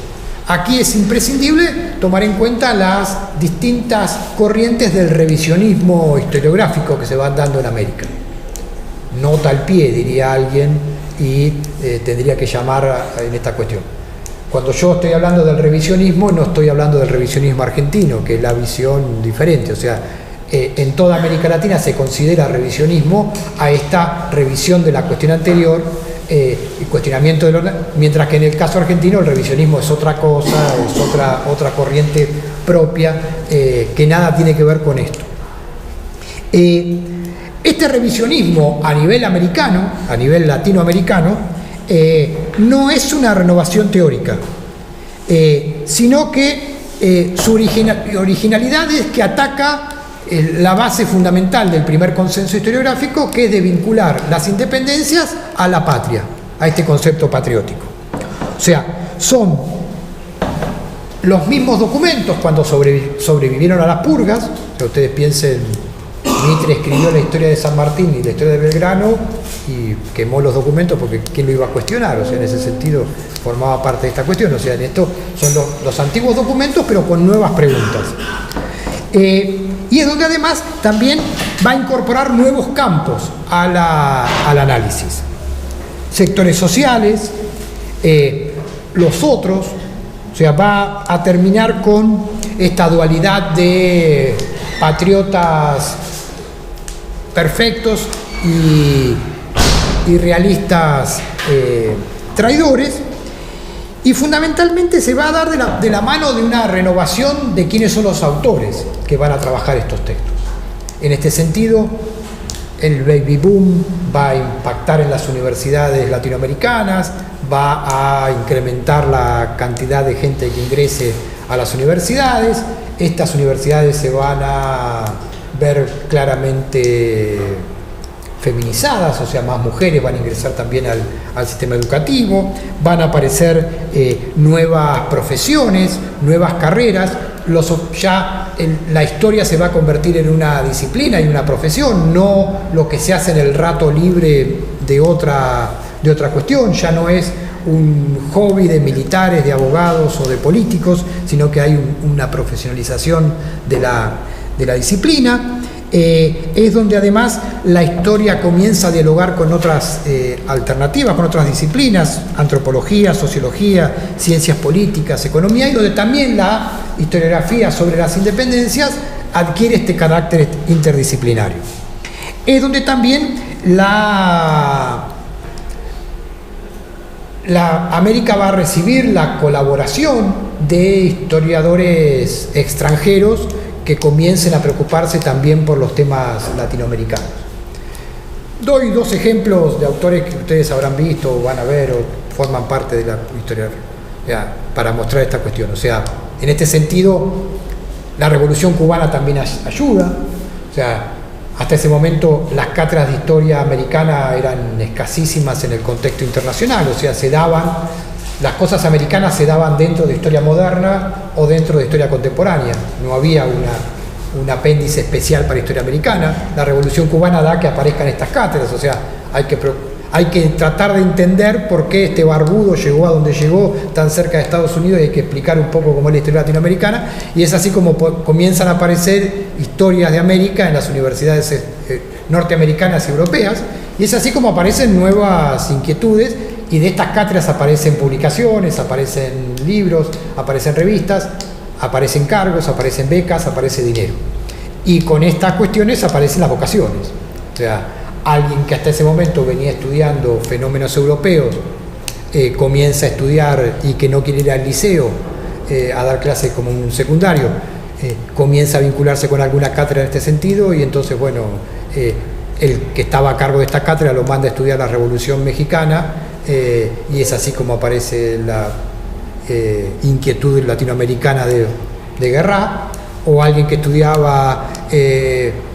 Aquí es imprescindible tomar en cuenta las distintas corrientes del revisionismo historiográfico que se van dando en América. Nota al pie, diría alguien, y tendría que llamar en esta cuestión. Cuando yo estoy hablando del revisionismo, no estoy hablando del revisionismo argentino, que es la visión diferente. O sea, en toda América Latina se considera revisionismo a esta revisión de la cuestión anterior, y cuestionamiento mientras que en el caso argentino el revisionismo es otra cosa, es otra corriente propia, que nada tiene que ver con esto. Este revisionismo a nivel americano, a nivel latinoamericano, no es una renovación teórica, sino que su originalidad es que ataca la base fundamental del primer consenso historiográfico, que es de vincular las independencias a la patria, a este concepto patriótico. O sea, son los mismos documentos cuando sobrevivieron a las purgas. O sea, ustedes piensen, Mitre escribió la historia de San Martín y la historia de Belgrano y quemó los documentos porque ¿quién lo iba a cuestionar? O sea, en ese sentido formaba parte de esta cuestión. O sea, en esto son los antiguos documentos, pero con nuevas preguntas. Y es donde además también va a incorporar nuevos campos al análisis. Sectores sociales, los otros, o sea, va a terminar con esta dualidad de patriotas perfectos y realistas traidores. Y fundamentalmente se va a dar de la mano de una renovación de quiénes son los autores que van a trabajar estos textos. En este sentido, el baby boom va a impactar en las universidades latinoamericanas, va a incrementar la cantidad de gente que ingrese a las universidades. Estas universidades se van a ver claramente feminizadas, o sea, más mujeres van a ingresar también al sistema educativo, van a aparecer nuevas profesiones, nuevas carreras. La historia se va a convertir en una disciplina y una profesión, no lo que se hace en el rato libre de otra cuestión. Ya no es un hobby de militares, de abogados o de políticos, sino que hay una profesionalización de la disciplina. Es donde además la historia comienza a dialogar con otras alternativas, con otras disciplinas, antropología, sociología, ciencias políticas, economía, y donde también la historiografía sobre las independencias adquiere este carácter interdisciplinario. Es donde también la América va a recibir la colaboración de historiadores extranjeros que comiencen a preocuparse también por los temas latinoamericanos. Doy dos ejemplos de autores que ustedes habrán visto o van a ver o forman parte de la historiografía para mostrar esta cuestión. O sea, en este sentido, la Revolución Cubana también ayuda. O sea, hasta ese momento las cátedras de historia americana eran escasísimas en el contexto internacional. O sea, las cosas americanas se daban dentro de historia moderna o dentro de historia contemporánea. No había un apéndice especial para historia americana. La Revolución Cubana da que aparezcan estas cátedras. O sea, hay que tratar de entender por qué este barbudo llegó a donde llegó, tan cerca de Estados Unidos, y hay que explicar un poco cómo es la historia latinoamericana. Y es así como comienzan a aparecer historias de América en las universidades norteamericanas y europeas. Y es así como aparecen nuevas inquietudes. Y de estas cátedras aparecen publicaciones, aparecen libros, aparecen revistas, aparecen cargos, aparecen becas, aparece dinero. Y con estas cuestiones aparecen las vocaciones. O sea, alguien que hasta ese momento venía estudiando fenómenos europeos, comienza a estudiar y que no quiere ir al liceo a dar clases como un secundario, comienza a vincularse con alguna cátedra en este sentido, y entonces, bueno, el que estaba a cargo de esta cátedra lo manda a estudiar la Revolución Mexicana. Y es así como aparece la inquietud latinoamericana de Guerra, o alguien que estudiaba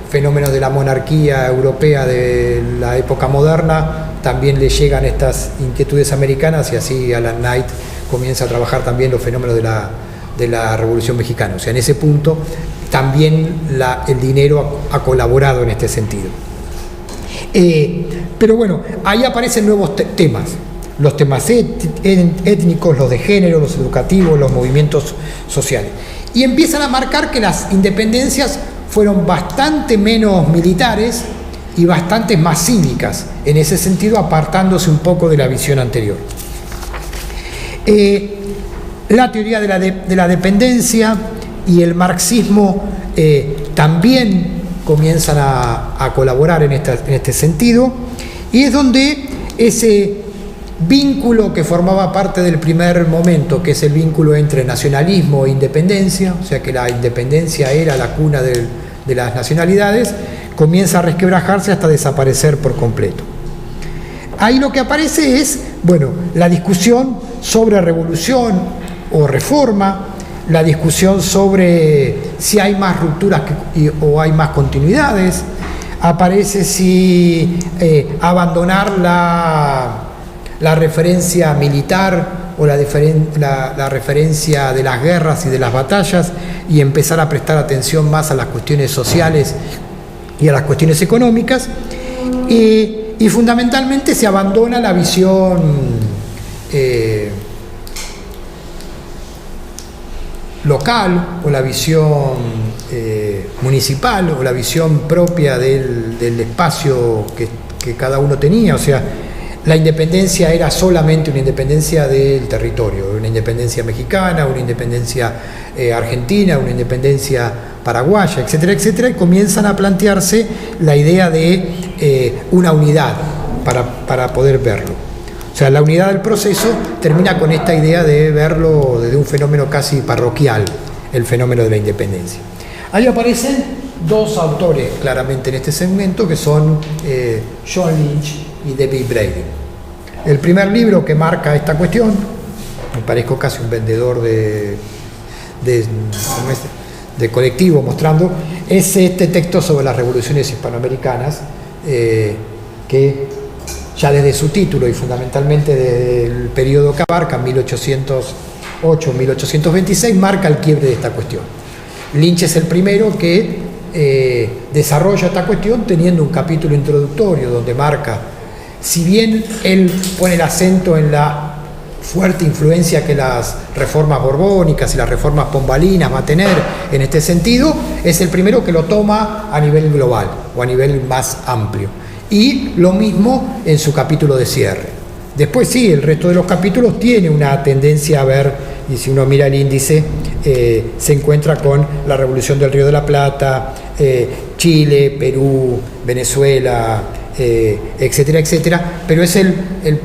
fenómenos de la monarquía europea de la época moderna, también le llegan estas inquietudes americanas, y así Alan Knight comienza a trabajar también los fenómenos de la Revolución Mexicana. O sea, en ese punto también el dinero ha colaborado en este sentido. Pero bueno, ahí aparecen nuevos temas, los temas étnicos, los de género, los educativos, los movimientos sociales. Y empiezan a marcar que las independencias fueron bastante menos militares y bastante más cívicas, en ese sentido apartándose un poco de la visión anterior. La teoría de la dependencia y el marxismo también comienzan a colaborar en este sentido, y es donde ese vínculo que formaba parte del primer momento, que es el vínculo entre nacionalismo e independencia, o sea que la independencia era la cuna de las nacionalidades, comienza a resquebrajarse hasta desaparecer por completo. Ahí lo que aparece es, bueno, la discusión sobre revolución o reforma, la discusión sobre si hay más rupturas o hay más continuidades, aparece si abandonar la referencia militar o la referencia de las guerras y de las batallas, y empezar a prestar atención más a las cuestiones sociales y a las cuestiones económicas, y fundamentalmente se abandona la visión local o la visión municipal o la visión propia del espacio que cada uno tenía. O sea, la independencia era solamente una independencia del territorio, una independencia mexicana, una independencia argentina, una independencia paraguaya, etcétera, etcétera, y comienzan a plantearse la idea de una unidad para poder verlo. O sea, la unidad del proceso termina con esta idea de verlo desde un fenómeno casi parroquial, el fenómeno de la independencia. Ahí aparecen dos autores claramente en este segmento, que son John Lynch y David Braden. El primer libro que marca esta cuestión, me parezco casi un vendedor de colectivo mostrando, es este texto sobre las revoluciones hispanoamericanas, que ya desde su título y fundamentalmente del periodo que abarca, 1808-1826, marca el quiebre de esta cuestión. Lynch es el primero que desarrolla esta cuestión teniendo un capítulo introductorio donde marca, si bien él pone el acento en la fuerte influencia que las reformas borbónicas y las reformas pombalinas va a tener en este sentido, es el primero que lo toma a nivel global o a nivel más amplio. Y lo mismo en su capítulo de cierre. Después sí, el resto de los capítulos tiene una tendencia a ver, y si uno mira el índice, se encuentra con la Revolución del Río de la Plata, Chile, Perú, Venezuela, etcétera, etcétera, pero es el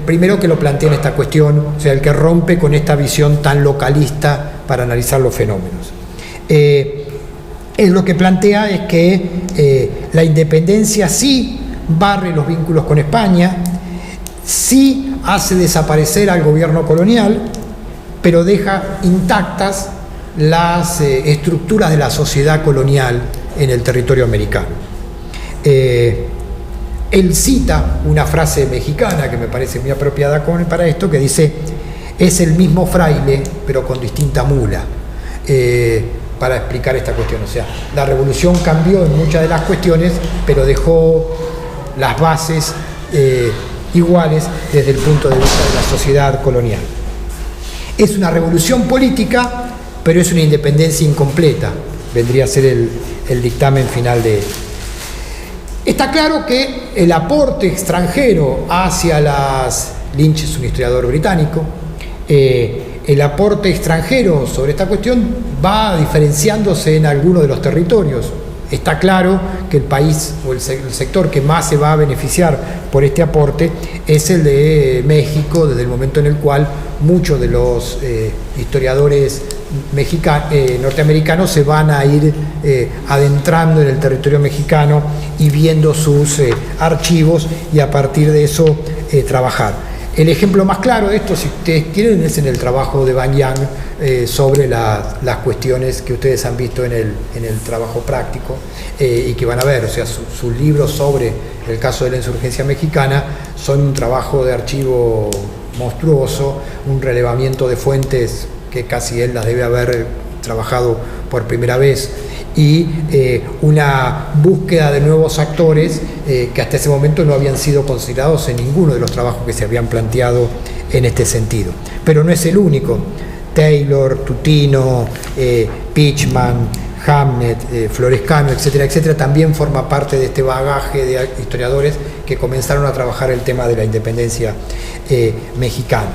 primero que lo plantea en esta cuestión, o sea, el que rompe con esta visión tan localista para analizar los fenómenos. Lo que plantea es que la independencia sí barre los vínculos con España, sí hace desaparecer al gobierno colonial, pero deja intactas las estructuras de la sociedad colonial en el territorio americano. Él cita una frase mexicana que me parece muy apropiada para esto, que dice: es el mismo fraile, pero con distinta mula, para explicar esta cuestión. O sea, la revolución cambió en muchas de las cuestiones, pero dejó las bases iguales desde el punto de vista de la sociedad colonial. Es una revolución política, pero es una independencia incompleta, vendría a ser el dictamen final de él. Está claro que el aporte extranjero hacia las... Lynch es un historiador británico, el aporte extranjero sobre esta cuestión va diferenciándose en algunos de los territorios. Está claro que el país o el sector que más se va a beneficiar por este aporte es el de México, desde el momento en el cual muchos de los historiadores norteamericanos se van a ir adentrando en el territorio mexicano y viendo sus archivos, y a partir de eso trabajar. El ejemplo más claro de esto, si ustedes quieren, es en el trabajo de Van Yang sobre las cuestiones que ustedes han visto en el trabajo práctico y que van a ver. O sea, sus libros sobre el caso de la insurgencia mexicana son un trabajo de archivo monstruoso, un relevamiento de fuentes que casi él las debe haber trabajado por primera vez, y una búsqueda de nuevos actores que hasta ese momento no habían sido considerados en ninguno de los trabajos que se habían planteado en este sentido. Pero no es el único. Taylor, Tutino, Pichman, Hamnet, Florescano, etcétera, etcétera, también forma parte de este bagaje de historiadores que comenzaron a trabajar el tema de la independencia mexicana.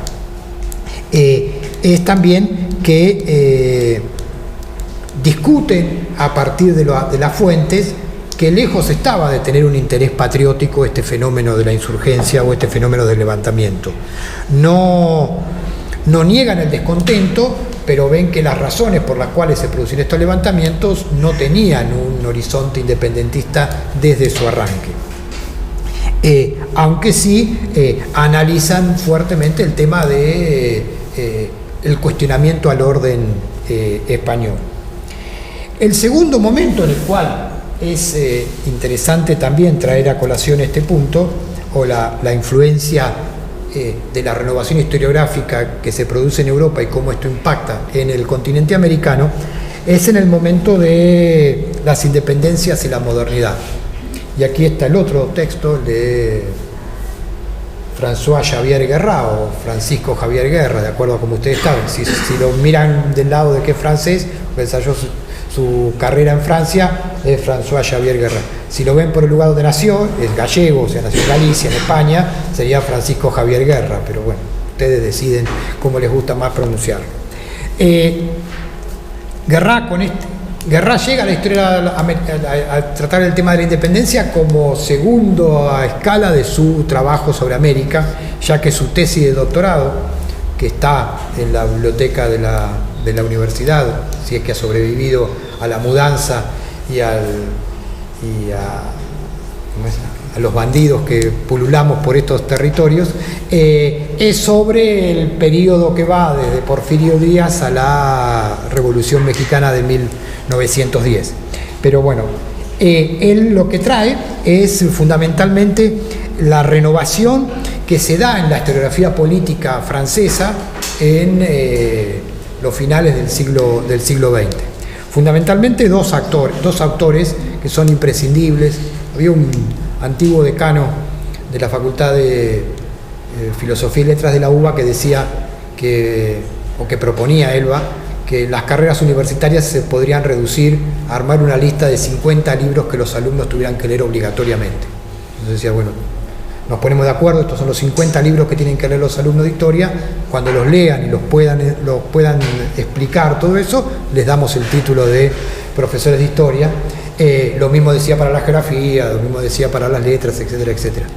Es también que discuten a partir de las fuentes que lejos estaba de tener un interés patriótico este fenómeno de la insurgencia o este fenómeno del levantamiento. No niegan el descontento, pero ven que las razones por las cuales se producen estos levantamientos no tenían un horizonte independentista desde su arranque. Aunque sí analizan fuertemente el tema de el cuestionamiento al orden español. El segundo momento en el cual es interesante también traer a colación este punto, o la influencia de la renovación historiográfica que se produce en Europa y cómo esto impacta en el continente americano, es en el momento de las independencias y la modernidad. Y aquí está el otro texto de François Xavier Guerra, o Francisco Javier Guerra, de acuerdo a como ustedes saben. Si lo miran del lado de que es francés, ensayó su carrera en Francia, es François Xavier Guerra. Si lo ven por el lugar donde nació, es gallego, o sea, nació en Galicia, en España, sería Francisco Javier Guerra, pero bueno, ustedes deciden cómo les gusta más pronunciarlo. Guerra llega a la historia a tratar el tema de la independencia como segundo a escala de su trabajo sobre América, ya que su tesis de doctorado, que está en la biblioteca de la universidad, si es que ha sobrevivido a la mudanza y al a los bandidos que pululamos por estos territorios, es sobre el periodo que va desde Porfirio Díaz a la Revolución Mexicana de 1910. Pero bueno, él lo que trae es fundamentalmente la renovación que se da en la historiografía política francesa en los finales del siglo XX. Fundamentalmente dos autores que son imprescindibles. Había un antiguo decano de la Facultad de Filosofía y Letras de la UBA que decía que proponía Elba, que las carreras universitarias se podrían reducir a armar una lista de 50 libros que los alumnos tuvieran que leer obligatoriamente. Entonces decía, bueno, nos ponemos de acuerdo, estos son los 50 libros que tienen que leer los alumnos de historia, cuando los lean y los puedan explicar todo eso, les damos el título de profesores de historia. Lo mismo decía para la geografía, lo mismo decía para las letras, etcétera, etcétera.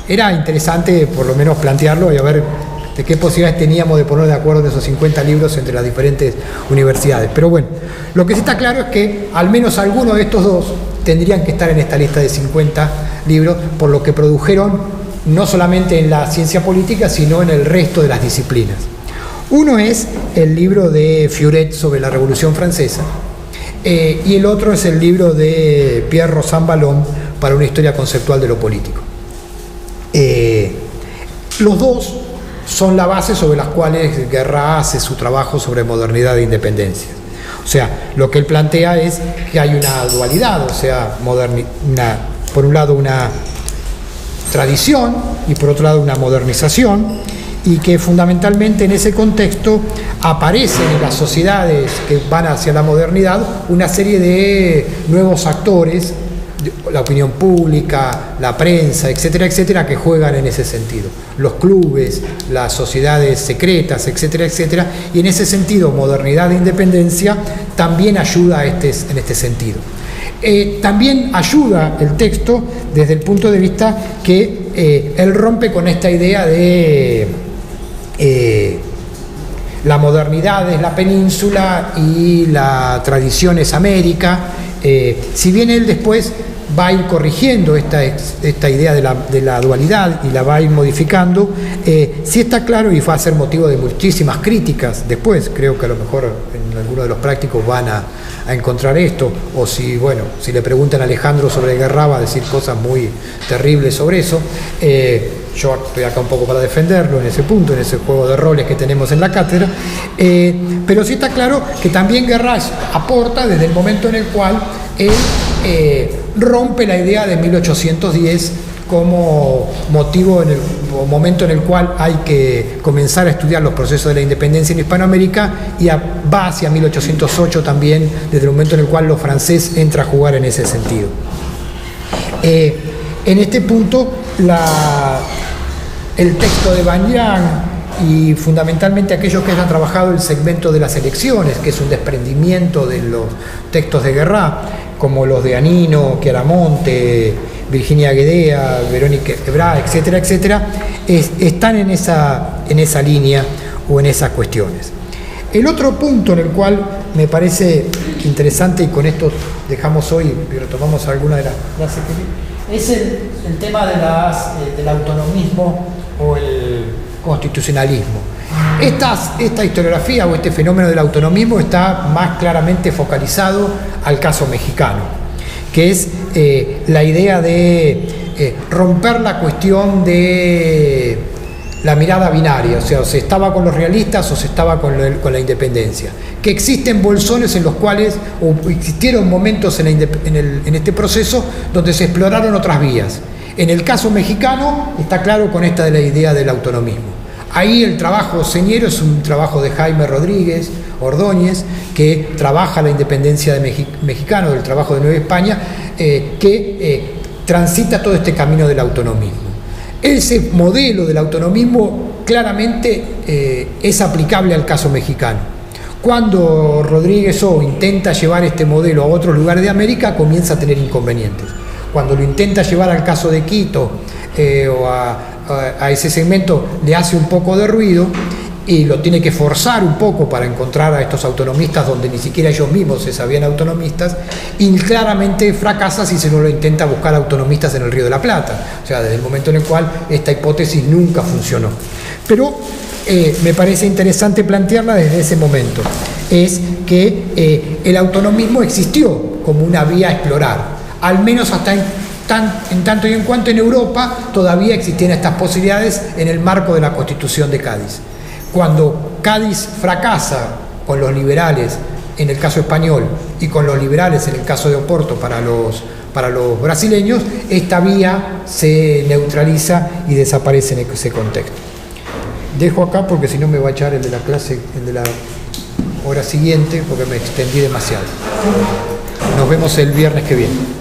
Era interesante por lo menos plantearlo y a ver de qué posibilidades teníamos de poner de acuerdo en esos 50 libros entre las diferentes universidades. Pero bueno, lo que sí está claro es que al menos alguno de estos dos tendrían que estar en esta lista de 50 libros, por lo que produjeron no solamente en la ciencia política, sino en el resto de las disciplinas. Uno es el libro de Fioret sobre la Revolución Francesa, y el otro es el libro de Pierre Rosanvallon para una historia conceptual de lo político. Los dos son la base sobre las cuales Guerra hace su trabajo sobre modernidad e independencia. O sea, lo que él plantea es que hay una dualidad, o sea, por un lado una tradición y por otro lado una modernización, y que fundamentalmente en ese contexto aparecen en las sociedades que van hacia la modernidad una serie de nuevos actores, la opinión pública, la prensa, etcétera, etcétera, que juegan en ese sentido. Los clubes, las sociedades secretas, etcétera, etcétera, y en ese sentido modernidad e independencia también ayuda en este sentido. También ayuda el texto desde el punto de vista que él rompe con esta idea de la modernidad es la península y la tradición es América. Si bien él después va a ir corrigiendo esta idea de la dualidad y la va a ir modificando, sí está claro y va a ser motivo de muchísimas críticas después. Creo que a lo mejor en algunos de los prácticos van a encontrar esto, o si le preguntan a Alejandro sobre Guerra va a decir cosas muy terribles sobre eso. Yo estoy acá un poco para defenderlo en ese punto, en ese juego de roles que tenemos en la cátedra, pero sí está claro que también Guerra aporta desde el momento en el cual él rompe la idea de 1810 como motivo o momento en el cual hay que comenzar a estudiar los procesos de la independencia en Hispanoamérica, y va hacia 1808 también, desde el momento en el cual lo francés entra a jugar en ese sentido. En este punto, el texto de Banyan y fundamentalmente aquellos que hayan trabajado el segmento de las elecciones, que es un desprendimiento de los textos de Guerra, como los de Anino, Chiaramonte, Virginia Guedea, Verónica Ebrard, etcétera, etcétera, están en esa línea o en esas cuestiones. El otro punto en el cual me parece interesante, y con esto dejamos hoy y retomamos alguna de las clases que es el tema del autonomismo o el constitucionalismo. Esta historiografía o este fenómeno del autonomismo está más claramente focalizado al caso mexicano, que es la idea de romper la cuestión de la mirada binaria, o sea, o se estaba con los realistas o se estaba con la independencia. Que existen bolsones en los cuales, o existieron momentos en este proceso donde se exploraron otras vías. En el caso mexicano está claro con esta de la idea del autonomismo. Ahí el trabajo señero es un trabajo de Jaime Rodríguez Ordóñez, que trabaja la independencia mexicana, del trabajo de Nueva España, que transita todo este camino del autonomismo. Ese modelo del autonomismo claramente es aplicable al caso mexicano. Cuando Rodríguez O intenta llevar este modelo a otros lugares de América, comienza a tener inconvenientes. Cuando lo intenta llevar al caso de Quito o a ese segmento, le hace un poco de ruido, y lo tiene que forzar un poco para encontrar a estos autonomistas donde ni siquiera ellos mismos se sabían autonomistas, y claramente fracasa si se no lo intenta buscar autonomistas en el Río de la Plata, o sea, desde el momento en el cual esta hipótesis nunca funcionó. Pero me parece interesante plantearla desde ese momento, es que el autonomismo existió como una vía a explorar, al menos hasta en tanto y en cuanto en Europa todavía existían estas posibilidades en el marco de la Constitución de Cádiz. Cuando Cádiz fracasa con los liberales en el caso español y con los liberales en el caso de Oporto para los brasileños, esta vía se neutraliza y desaparece en ese contexto. Dejo acá porque si no me va a echar el de la clase, el de la hora siguiente, porque me extendí demasiado. Nos vemos el viernes que viene.